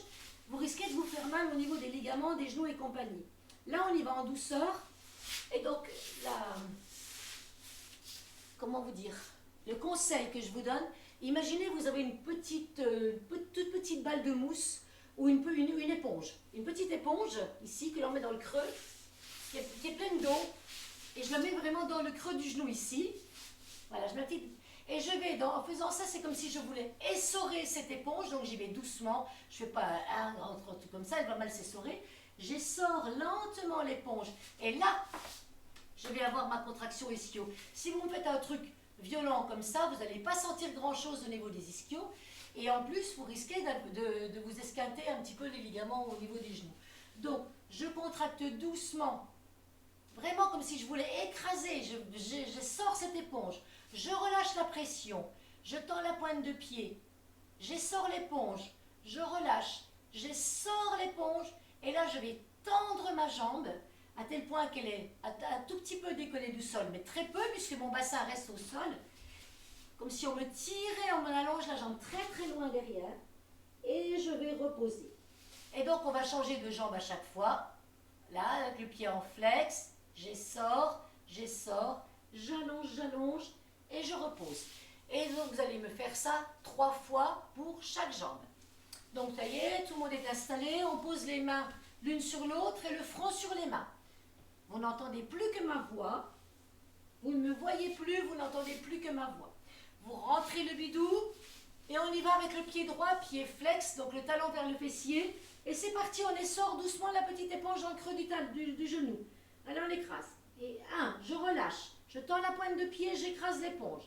vous risquez de vous faire mal au niveau des ligaments, des genoux et compagnie. Là, on y va en douceur. Et donc, comment vous dire, le conseil que je vous donne, imaginez vous avez une toute petite balle de mousse ou une éponge. Une petite éponge, ici, que l'on met dans le creux, qui est pleine d'eau. Et je la mets vraiment dans le creux du genou ici. Voilà, je mets et je vais, en faisant ça, c'est comme si je voulais essorer cette éponge. Donc j'y vais doucement. Je ne fais pas un grand truc comme ça, elle va mal s'essorer. J'essore lentement l'éponge. Et là, je vais avoir ma contraction ischio. Si vous me faites un truc violent comme ça, vous n'allez pas sentir grand-chose au niveau des ischios. Et en plus, vous risquez de vous esquinter un petit peu les ligaments au niveau des genoux. Donc, je contracte doucement. Vraiment comme si je voulais écraser, je sors cette éponge, je relâche la pression, je tends la pointe de pied, j'essore l'éponge, je relâche, j'essore l'éponge, et là je vais tendre ma jambe à tel point qu'elle est un tout petit peu décollée du sol, mais très peu puisque mon bassin reste au sol, comme si on me tirait, on me allonge la jambe très très loin derrière, et je vais reposer. Et donc on va changer de jambe à chaque fois, là avec le pied en flex, j'essore, j'allonge, j'allonge et je repose. Et donc vous allez me faire ça 3 fois pour chaque jambe. Donc ça y est, tout le monde est installé, on pose les mains l'une sur l'autre et le front sur les mains. Vous n'entendez plus que ma voix, vous ne me voyez plus, vous n'entendez plus que ma voix. Vous rentrez le bidou et on y va avec le pied droit, pied flex, donc le talon vers le fessier. Et c'est parti, on essore doucement la petite éponge dans le creux du genou. Alors on l'écrase. Et 1, je relâche. Je tends la pointe de pied, j'écrase l'éponge.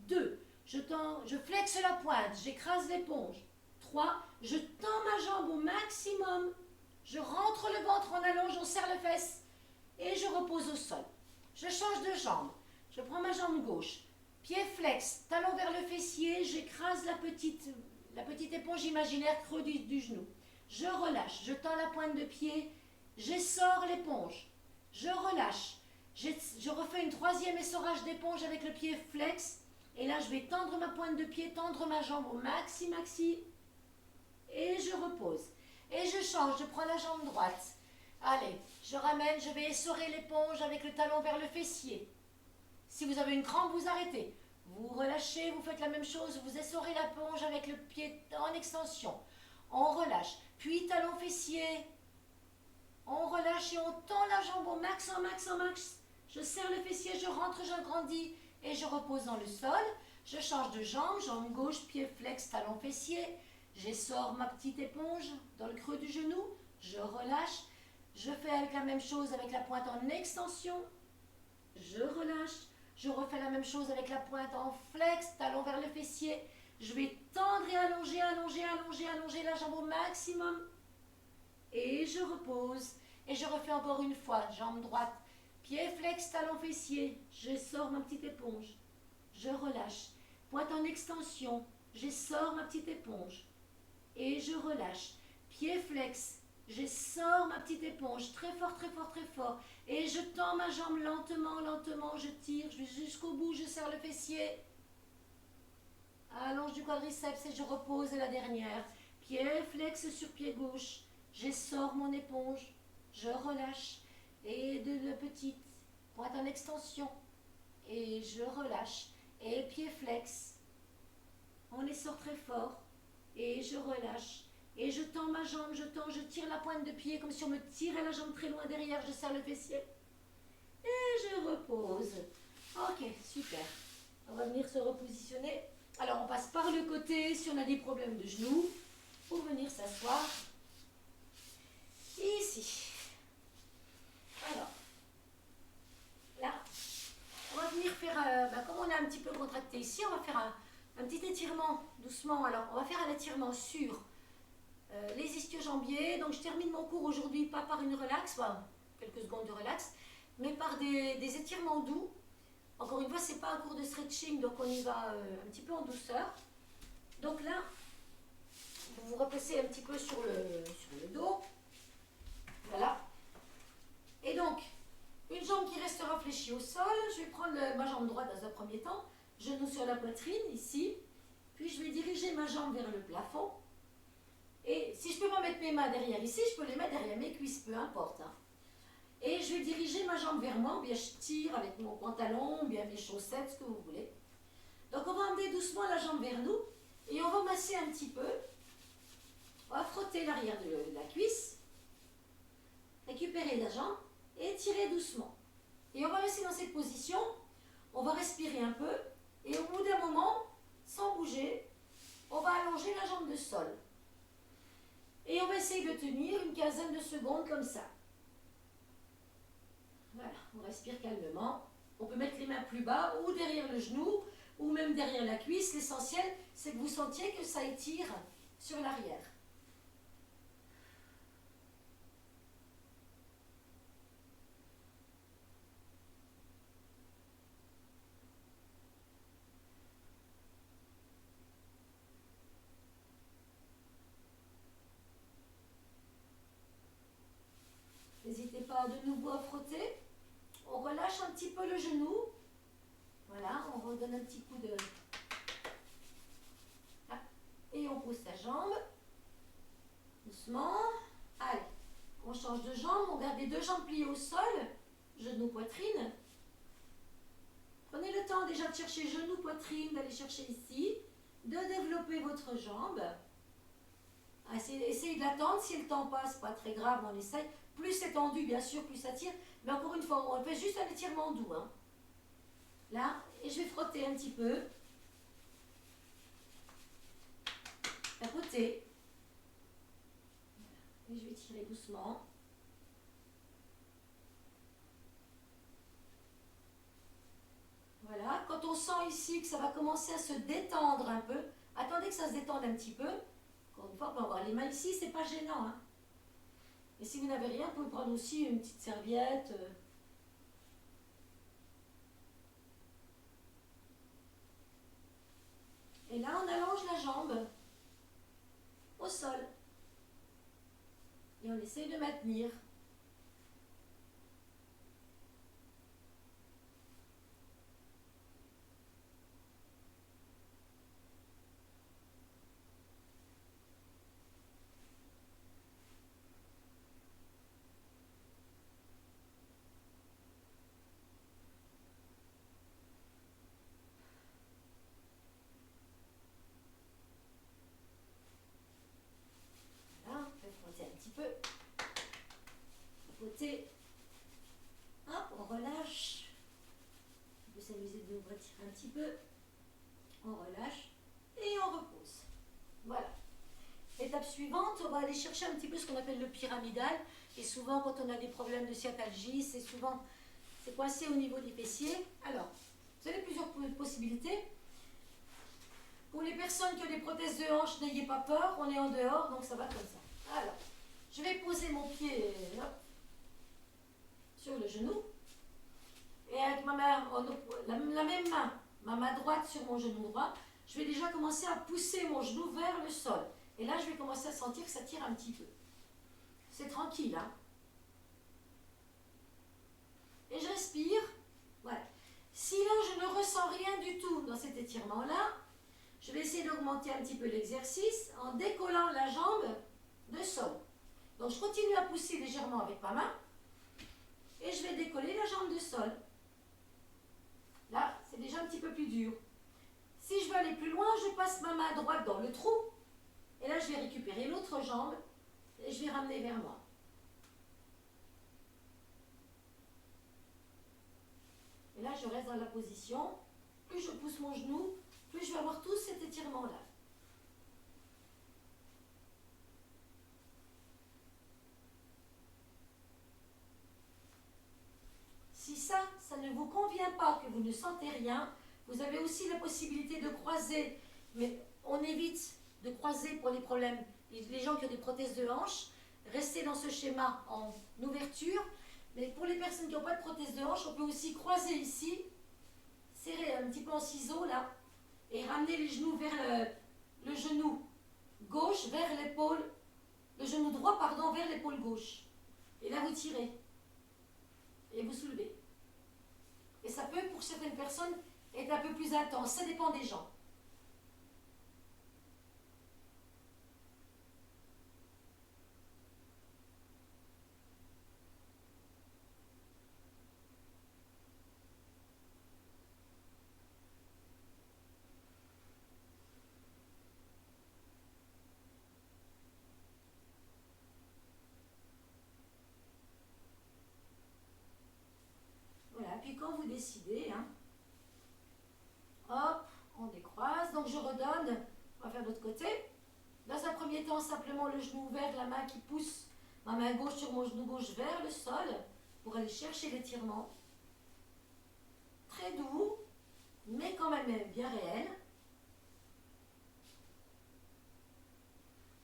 2, je flexe la pointe, j'écrase l'éponge. 3, je tends ma jambe au maximum. Je rentre le ventre en allonge, on serre les fesses. Et je repose au sol. Je change de jambe. Je prends ma jambe gauche. Pied flex, talon vers le fessier, j'écrase la petite éponge imaginaire creux du genou. Je relâche, je tends la pointe de pied, j'essore l'éponge. Je relâche. Je refais une 3e essorage d'éponge avec le pied flex. Et là, je vais tendre ma pointe de pied, tendre ma jambe au maxi. Et je repose. Et je change, je prends la jambe droite. Allez, je ramène, je vais essorer l'éponge avec le talon vers le fessier. Si vous avez une crampe, vous arrêtez. Vous relâchez, vous faites la même chose, vous essorez l'éponge avec le pied en extension. On relâche. Puis talon fessier. On relâche et on tend la jambe au max, en max. Je serre le fessier, je rentre, j'agrandis et je repose dans le sol. Je change de jambe, jambe gauche, pied flex, talon fessier. J'essore ma petite éponge dans le creux du genou. Je relâche. Je fais avec la même chose avec la pointe en extension. Je relâche. Je refais la même chose avec la pointe en flex, talon vers le fessier. Je vais tendre et allonger la jambe au maximum. Et je repose. Et je refais encore une fois. Jambe droite, pied flex, talon fessier. Je sors ma petite éponge. Je relâche. Pointe en extension. Je sors ma petite éponge. Et je relâche. Pied flex, Je sors ma petite éponge très fort, très fort, très fort. Et je tends ma jambe lentement, lentement, je tire, je vais jusqu'au bout, je serre le fessier. Allonge du quadriceps et je repose la dernière. Pied flex sur pied gauche. Je sors mon éponge, je relâche. Et de la petite, pointe en extension. Et je relâche. Et pied flex. On les sort très fort. Et je relâche. Et je tends ma jambe, je tends, je tire la pointe de pied comme si on me tirait la jambe très loin derrière. Je serre le fessier. Et je repose. Ok, super. On va venir se repositionner. Alors, on passe par le côté si on a des problèmes de genoux pour venir s'asseoir ici. Alors, là, on va venir faire, comme on a un petit peu contracté ici, on va faire un petit étirement doucement. Alors, on va faire un étirement sur les ischio-jambiers. Donc, je termine mon cours aujourd'hui pas par une relax, quelques secondes de relax, mais par des étirements doux. Encore une fois, ce n'est pas un cours de stretching, donc on y va un petit peu en douceur. Donc là, vous vous replacez un petit peu sur le dos. Voilà. Et donc, une jambe qui restera fléchie au sol. Je vais prendre ma jambe droite dans un premier temps. Genou sur la poitrine, ici. Puis je vais diriger ma jambe vers le plafond. Et si je ne peux pas mettre mes mains derrière ici, je peux les mettre derrière mes cuisses, peu importe. Et je vais diriger ma jambe vers moi, ou bien je tire avec mon pantalon, ou bien mes chaussettes, ce que vous voulez. Donc on va emmener doucement la jambe vers nous, et on va masser un petit peu. On va frotter l'arrière de la cuisse, récupérer la jambe, et tirer doucement. Et on va rester dans cette position, on va respirer un peu, et au bout d'un moment, sans bouger, on va allonger la jambe de sol. Et on va essayer de tenir une quinzaine de secondes comme ça. Voilà, on respire calmement. On peut mettre les mains plus bas ou derrière le genou ou même derrière la cuisse. L'essentiel, c'est que vous sentiez que ça étire sur l'arrière. N'hésitez pas de nouveau à frotter. On relâche un petit peu le genou. Voilà, on redonne un petit coup de... Ah. Et on pose sa jambe. Doucement. Allez, on change de jambe. On garde les deux jambes pliées au sol. Genou, poitrine. Prenez le temps déjà de chercher genou, poitrine, d'aller chercher ici. De développer votre jambe. Essayez de la tendre. Si elle ne tend pas, ce n'est pas très grave, on essaye. Plus c'est tendu, bien sûr, plus ça tire. Mais encore une fois, on fait juste un étirement doux. Là, et je vais frotter un petit peu. D'un côté. Et je vais tirer doucement. Voilà. Quand on sent ici que ça va commencer à se détendre un peu, attendez que ça se détende un petit peu. Encore une fois, on peut avoir les mains ici, c'est pas gênant. Et si vous n'avez rien, vous pouvez prendre aussi une petite serviette. Et là, on allonge la jambe au sol. Et on essaye de maintenir. Un petit peu. Côté. Hop, on relâche. On peut s'amuser de nous retirer un petit peu. On relâche et on repose. Voilà. Étape suivante, on va aller chercher un petit peu ce qu'on appelle le pyramidal. Et souvent, quand on a des problèmes de sciatalgie, c'est coincé au niveau des fessiers. Alors, vous avez plusieurs possibilités. Pour les personnes qui ont des prothèses de hanche, n'ayez pas peur, on est en dehors, donc ça va comme ça. Alors, je vais poser mon pied là, sur le genou. Et avec ma main, la même main, ma main droite sur mon genou droit, je vais déjà commencer à pousser mon genou vers le sol. Et là, je vais commencer à sentir que ça tire un petit peu. C'est tranquille, hein. Et je respire. Voilà. Si là, je ne ressens rien du tout dans cet étirement-là, je vais essayer d'augmenter un petit peu l'exercice en décollant la jambe de sol. Donc, je continue à pousser légèrement avec ma main et je vais décoller la jambe de sol. Là, c'est déjà un petit peu plus dur. Si je veux aller plus loin, je passe ma main droite dans le trou et là, je vais récupérer l'autre jambe et je vais ramener vers moi. Et là, je reste dans la position. Plus je pousse mon genou, plus je vais avoir tout cet étirement-là. Si ça ne vous convient pas, que vous ne sentez rien, vous avez aussi la possibilité de croiser. Mais on évite de croiser pour les problèmes. Les gens qui ont des prothèses de hanche, restez dans ce schéma en ouverture. Mais pour les personnes qui n'ont pas de prothèse de hanche, on peut aussi croiser ici, serrer un petit peu en ciseaux là, et ramener les genoux vers le genou gauche vers l'épaule, le genou droit, pardon, vers l'épaule gauche. Et là, vous tirez. Et vous soulevez. Et ça peut, pour certaines personnes, être un peu plus intense. Ça dépend des gens. Voilà, puis quand vous décidez, hein, hop, on décroise. Donc je redonne, on va faire de l'autre côté. Dans un premier temps, simplement le genou ouvert, la main qui pousse, ma main gauche sur mon genou gauche vers le sol, pour aller chercher l'étirement. Très doux, mais quand même bien réel.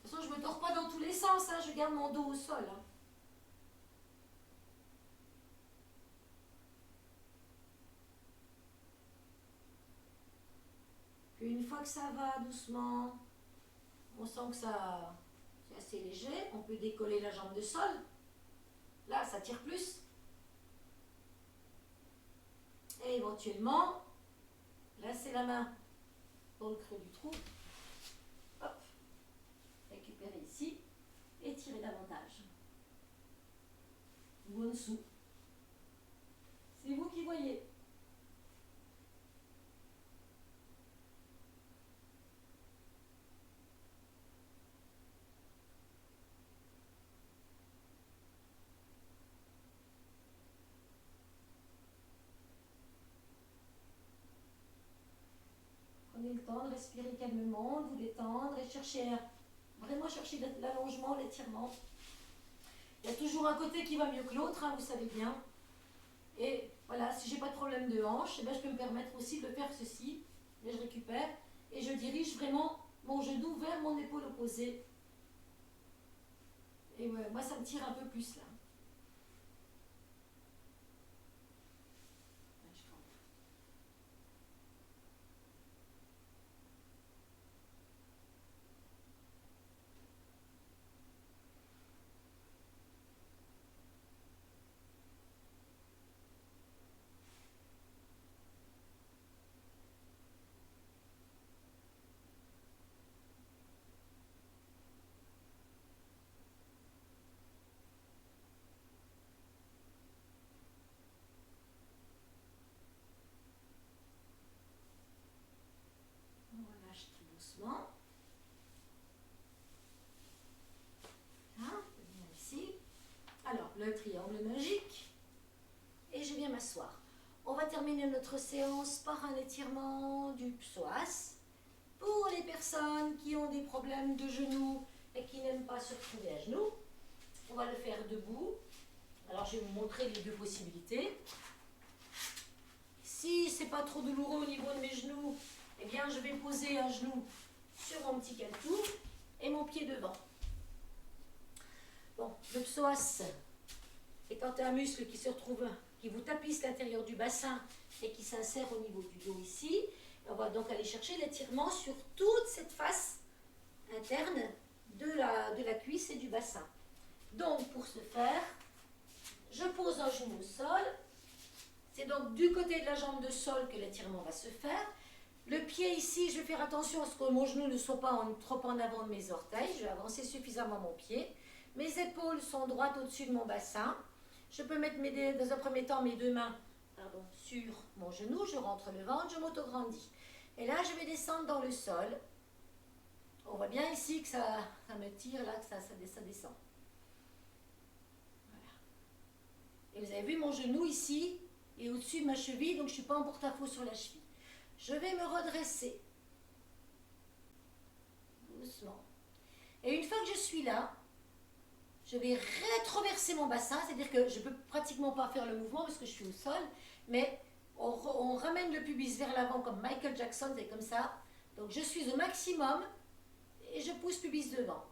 De toute façon, je ne me tords pas dans tous les sens, hein, je garde mon dos au sol. Hein. Puis une fois que ça va doucement, on sent que ça c'est assez léger, on peut décoller la jambe de sol. Là, ça tire plus. Et éventuellement, laissez la main dans le creux du trou. Hop, récupérez ici et tirez davantage. Ou en dessous. C'est vous qui voyez. Prenez le temps de respirer calmement, de vous détendre et vraiment chercher l'allongement, l'étirement. Il y a toujours un côté qui va mieux que l'autre, hein, vous savez bien. Et voilà, si j'ai pas de problème de hanche, eh ben, je peux me permettre aussi de faire ceci. Et je récupère et je dirige vraiment mon genou vers mon épaule opposée. Et ouais, moi, ça me tire un peu plus là. On relâche tout doucement. Hein, bien ici. Alors, le triangle magique. Et je viens m'asseoir. On va terminer notre séance par un étirement du psoas. Pour les personnes qui ont des problèmes de genoux et qui n'aiment pas se retrouver à genoux, on va le faire debout. Alors, je vais vous montrer les deux possibilités. Si c'est pas trop douloureux au niveau de mes genoux, eh bien, je vais poser un genou sur mon petit caltou et mon pied devant. Bon, le psoas étant un muscle qui se retrouve, qui vous tapisse l'intérieur du bassin et qui s'insère au niveau du dos ici, on va donc aller chercher l'étirement sur toute cette face interne de la cuisse et du bassin. Donc, pour ce faire, je pose un genou au sol. C'est donc du côté de la jambe de sol que l'étirement va se faire. Le pied ici, je vais faire attention à ce que mon genou ne soit pas trop en avant de mes orteils. Je vais avancer suffisamment mon pied. Mes épaules sont droites au-dessus de mon bassin. Je peux mettre dans un premier temps mes deux mains sur mon genou. Je rentre le ventre, je m'auto-grandis. Et là, je vais descendre dans le sol. On voit bien ici que ça me tire, là, que ça descend. Voilà. Et vous avez vu, mon genou ici est au-dessus de ma cheville, donc je ne suis pas en porte-à-faux sur la cheville. Je vais me redresser. Doucement. Et une fois que je suis là, je vais rétroverser mon bassin, c'est-à-dire que je ne peux pratiquement pas faire le mouvement parce que je suis au sol, mais on ramène le pubis vers l'avant comme Michael Jackson, c'est comme ça. Donc je suis au maximum et je pousse pubis devant.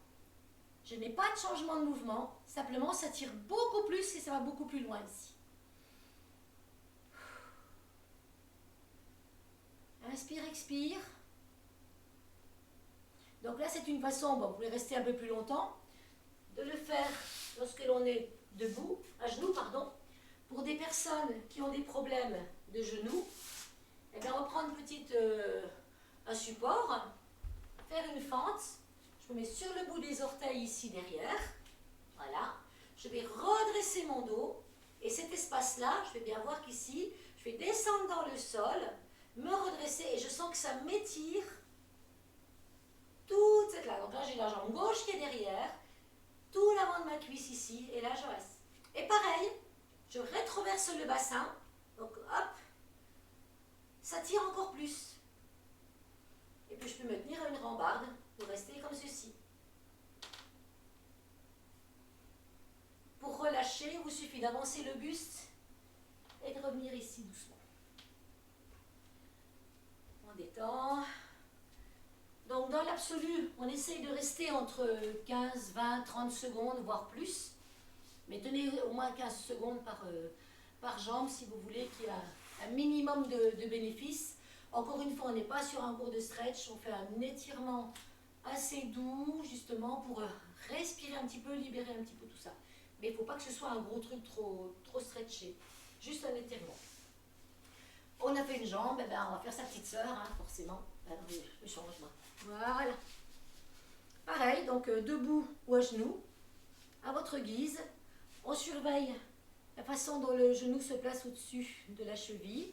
Je n'ai pas de changement de mouvement, simplement ça tire beaucoup plus et ça va beaucoup plus loin ici. Inspire, expire. Donc là c'est une façon, bon, vous pouvez rester un peu plus longtemps, de le faire lorsque l'on est debout, à genoux, pardon. Pour des personnes qui ont des problèmes de genoux, eh bien, on va prendre un support, faire une fente. Je me mets sur le bout des orteils ici derrière. Voilà. Je vais redresser mon dos. Et cet espace-là, je vais bien voir qu'ici, je vais descendre dans le sol, me redresser et je sens que ça m'étire toute cette là. Donc là, j'ai la jambe gauche qui est derrière, tout l'avant de ma cuisse ici, et là, je reste. Et pareil, je rétroverse le bassin. Donc, hop, ça tire encore plus. Et puis, je peux me tenir à une rambarde pour rester comme ceci. Pour relâcher, il vous suffit d'avancer le buste et de revenir ici doucement. On détend. Donc, dans l'absolu, on essaye de rester entre 15, 20, 30 secondes, voire plus. Mais tenez au moins 15 secondes par jambe si vous voulez qu'il y ait un minimum de bénéfices. Encore une fois, on n'est pas sur un cours de stretch, on fait un étirement assez doux justement pour respirer un petit peu, libérer un petit peu tout ça. Mais il ne faut pas que ce soit un gros truc trop stretché, juste un étirement. On a fait une jambe, eh ben on va faire sa petite sœur, hein, forcément. Alors, je change moi. Voilà. Pareil, donc debout ou à genoux, à votre guise. On surveille la façon dont le genou se place au-dessus de la cheville.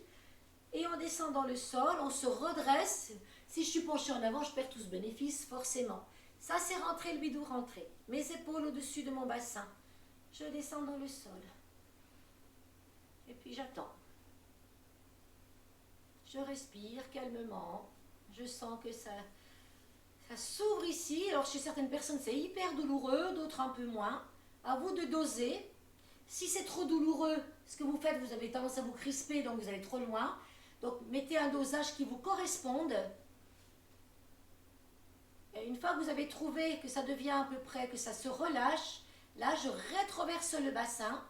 Et on descend dans le sol, on se redresse. Si je suis penchée en avant, je perds tout ce bénéfice, forcément. Ça, c'est rentré, le bidou rentré. Mes épaules au-dessus de mon bassin. Je descends dans le sol. Et puis j'attends. Je respire calmement. Je sens que ça s'ouvre ici. Alors chez certaines personnes, c'est hyper douloureux, d'autres un peu moins. À vous de doser. Si c'est trop douloureux, ce que vous faites, vous avez tendance à vous crisper, donc vous allez trop loin. Donc mettez un dosage qui vous corresponde. Et une fois que vous avez trouvé que ça devient à peu près, que ça se relâche, là je rétroverse le bassin.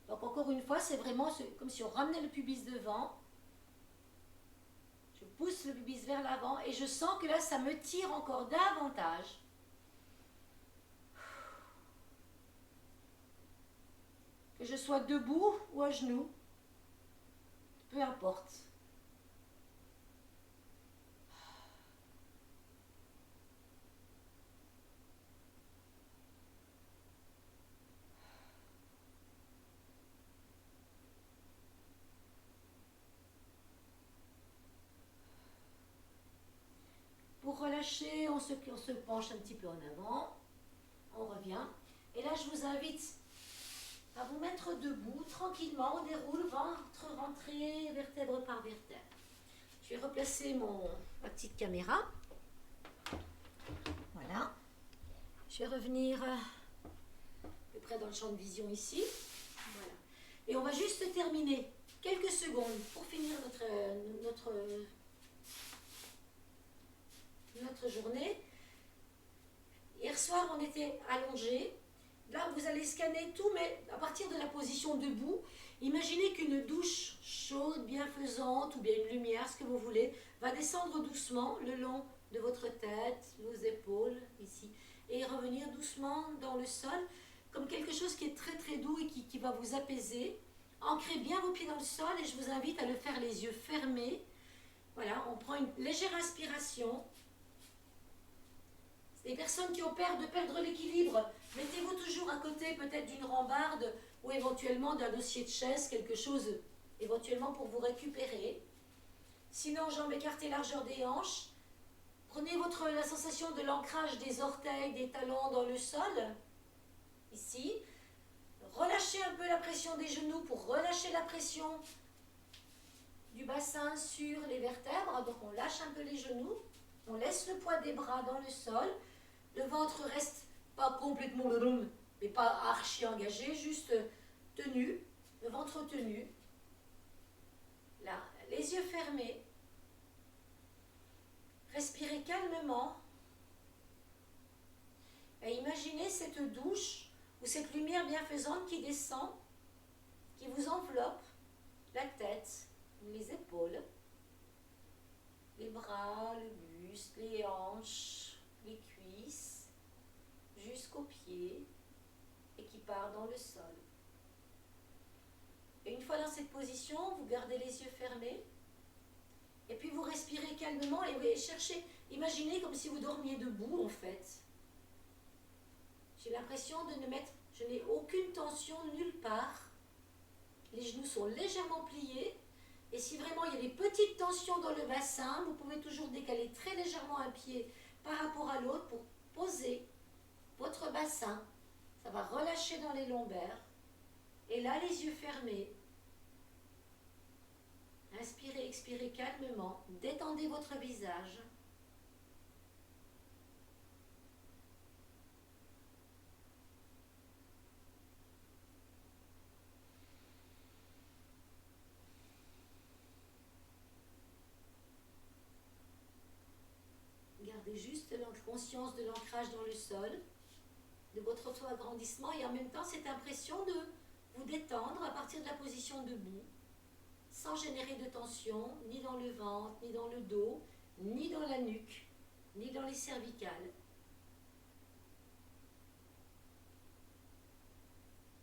Donc encore une fois, c'est vraiment comme si on ramenait le pubis devant. Je pousse le pubis vers l'avant et je sens que là ça me tire encore davantage. Que je sois debout ou à genoux, peu importe. Pour relâcher, on se penche un petit peu en avant, on revient. Et là, je vous invite à vous mettre debout, tranquillement, on déroule, ventre rentré, vertèbre par vertèbre. Je vais replacer ma petite caméra. Voilà. Je vais revenir à peu près dans le champ de vision ici. Voilà. Et on va juste terminer quelques secondes pour finir notre journée. Hier soir, on était allongés. Là, vous allez scanner tout, mais à partir de la position debout, imaginez qu'une douche chaude, bienfaisante, ou bien une lumière, ce que vous voulez, va descendre doucement le long de votre tête, vos épaules, ici, et revenir doucement dans le sol, comme quelque chose qui est très très doux et qui va vous apaiser. Ancrez bien vos pieds dans le sol et je vous invite à le faire les yeux fermés. Voilà, on prend une légère inspiration. Les personnes qui ont peur de perdre l'équilibre, mettez-vous toujours à côté peut-être d'une rambarde ou éventuellement d'un dossier de chaise, quelque chose éventuellement pour vous récupérer. Sinon, jambes écartées, largeur des hanches. Prenez la sensation de l'ancrage des orteils, des talons dans le sol. Ici. Relâchez un peu la pression des genoux pour relâcher la pression du bassin sur les vertèbres. Donc on lâche un peu les genoux. On laisse le poids des bras dans le sol. Le ventre reste pas complètement mais pas archi engagé, juste tenu. Le ventre tenu. Là, les yeux fermés. Respirez calmement. Et imaginez cette douche ou cette lumière bienfaisante qui descend, qui vous enveloppe la tête, les épaules, les bras, le buste, les hanches, les cuisses, jusqu'aux pieds et qui part dans le sol. Et une fois dans cette position, vous gardez les yeux fermés et puis vous respirez calmement et vous cherchez, imaginez comme si vous dormiez debout en fait. J'ai l'impression je n'ai aucune tension nulle part. Les genoux sont légèrement pliés. Et si vraiment il y a des petites tensions dans le bassin, vous pouvez toujours décaler très légèrement un pied par rapport à l'autre pour poser votre bassin. Ça va relâcher dans les lombaires. Et là, les yeux fermés. Inspirez, expirez calmement. Détendez votre visage. Gardez juste la conscience de l'ancrage dans le sol, de votre auto-agrandissement et en même temps cette impression de vous détendre à partir de la position debout, sans générer de tension, ni dans le ventre, ni dans le dos, ni dans la nuque, ni dans les cervicales.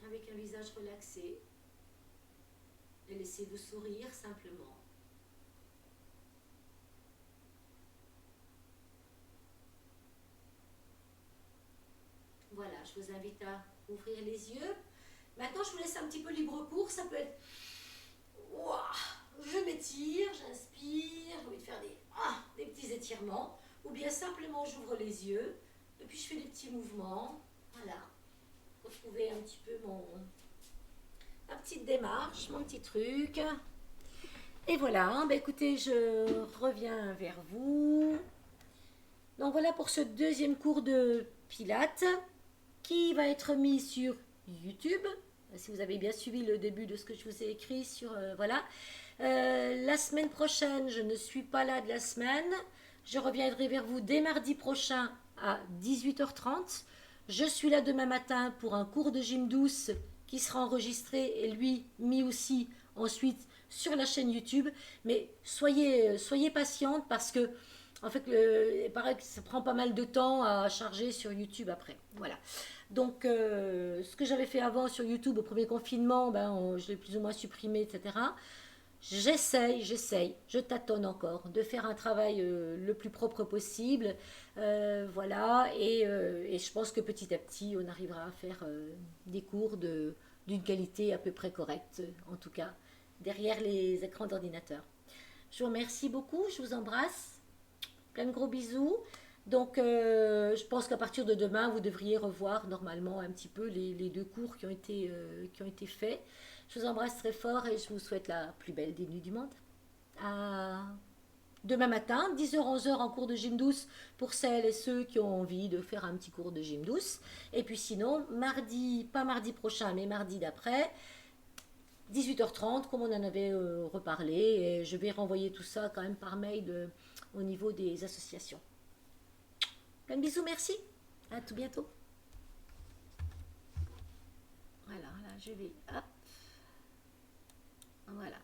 Avec un visage relaxé, et laissez-vous sourire simplement. Voilà, je vous invite à ouvrir les yeux. Maintenant, je vous laisse un petit peu libre cours. Ça peut être... Ouah, je m'étire, j'inspire, j'ai envie de faire des petits étirements. Ou bien simplement, j'ouvre les yeux. Et puis, je fais des petits mouvements. Voilà. Retrouver un petit peu ma petite démarche, mon petit truc. Et voilà, ben écoutez, je reviens vers vous. Donc voilà pour ce deuxième cours de Pilates qui va être mis sur YouTube. Si vous avez bien suivi le début de ce que je vous ai écrit sur... voilà. La semaine prochaine, je ne suis pas là de la semaine. Je reviendrai vers vous dès mardi prochain à 18h30. Je suis là demain matin pour un cours de gym douce qui sera enregistré et lui mis aussi ensuite sur la chaîne YouTube. Mais soyez patiente parce que en fait, il paraît que ça prend pas mal de temps à charger sur YouTube après. Voilà. Donc, ce que j'avais fait avant sur YouTube au premier confinement, je l'ai plus ou moins supprimé, etc. J'essaye, je tâtonne encore de faire un travail le plus propre possible. Voilà. Et je pense que petit à petit, on arrivera à faire des cours d'une qualité à peu près correcte, en tout cas, derrière les écrans d'ordinateur. Je vous remercie beaucoup, je vous embrasse. Plein de gros bisous. Donc, je pense qu'à partir de demain, vous devriez revoir normalement un petit peu les deux cours qui ont été faits. Je vous embrasse très fort et je vous souhaite la plus belle des nuits du monde. À demain matin, 10h-11h en cours de gym douce pour celles et ceux qui ont envie de faire un petit cours de gym douce. Et puis sinon, pas mardi prochain, mais mardi d'après, 18h30, comme on en avait reparlé. Et je vais renvoyer tout ça quand même par mail au niveau des associations. Plein de bisous, merci. À tout bientôt. Voilà, là, je vais... Hop. Voilà.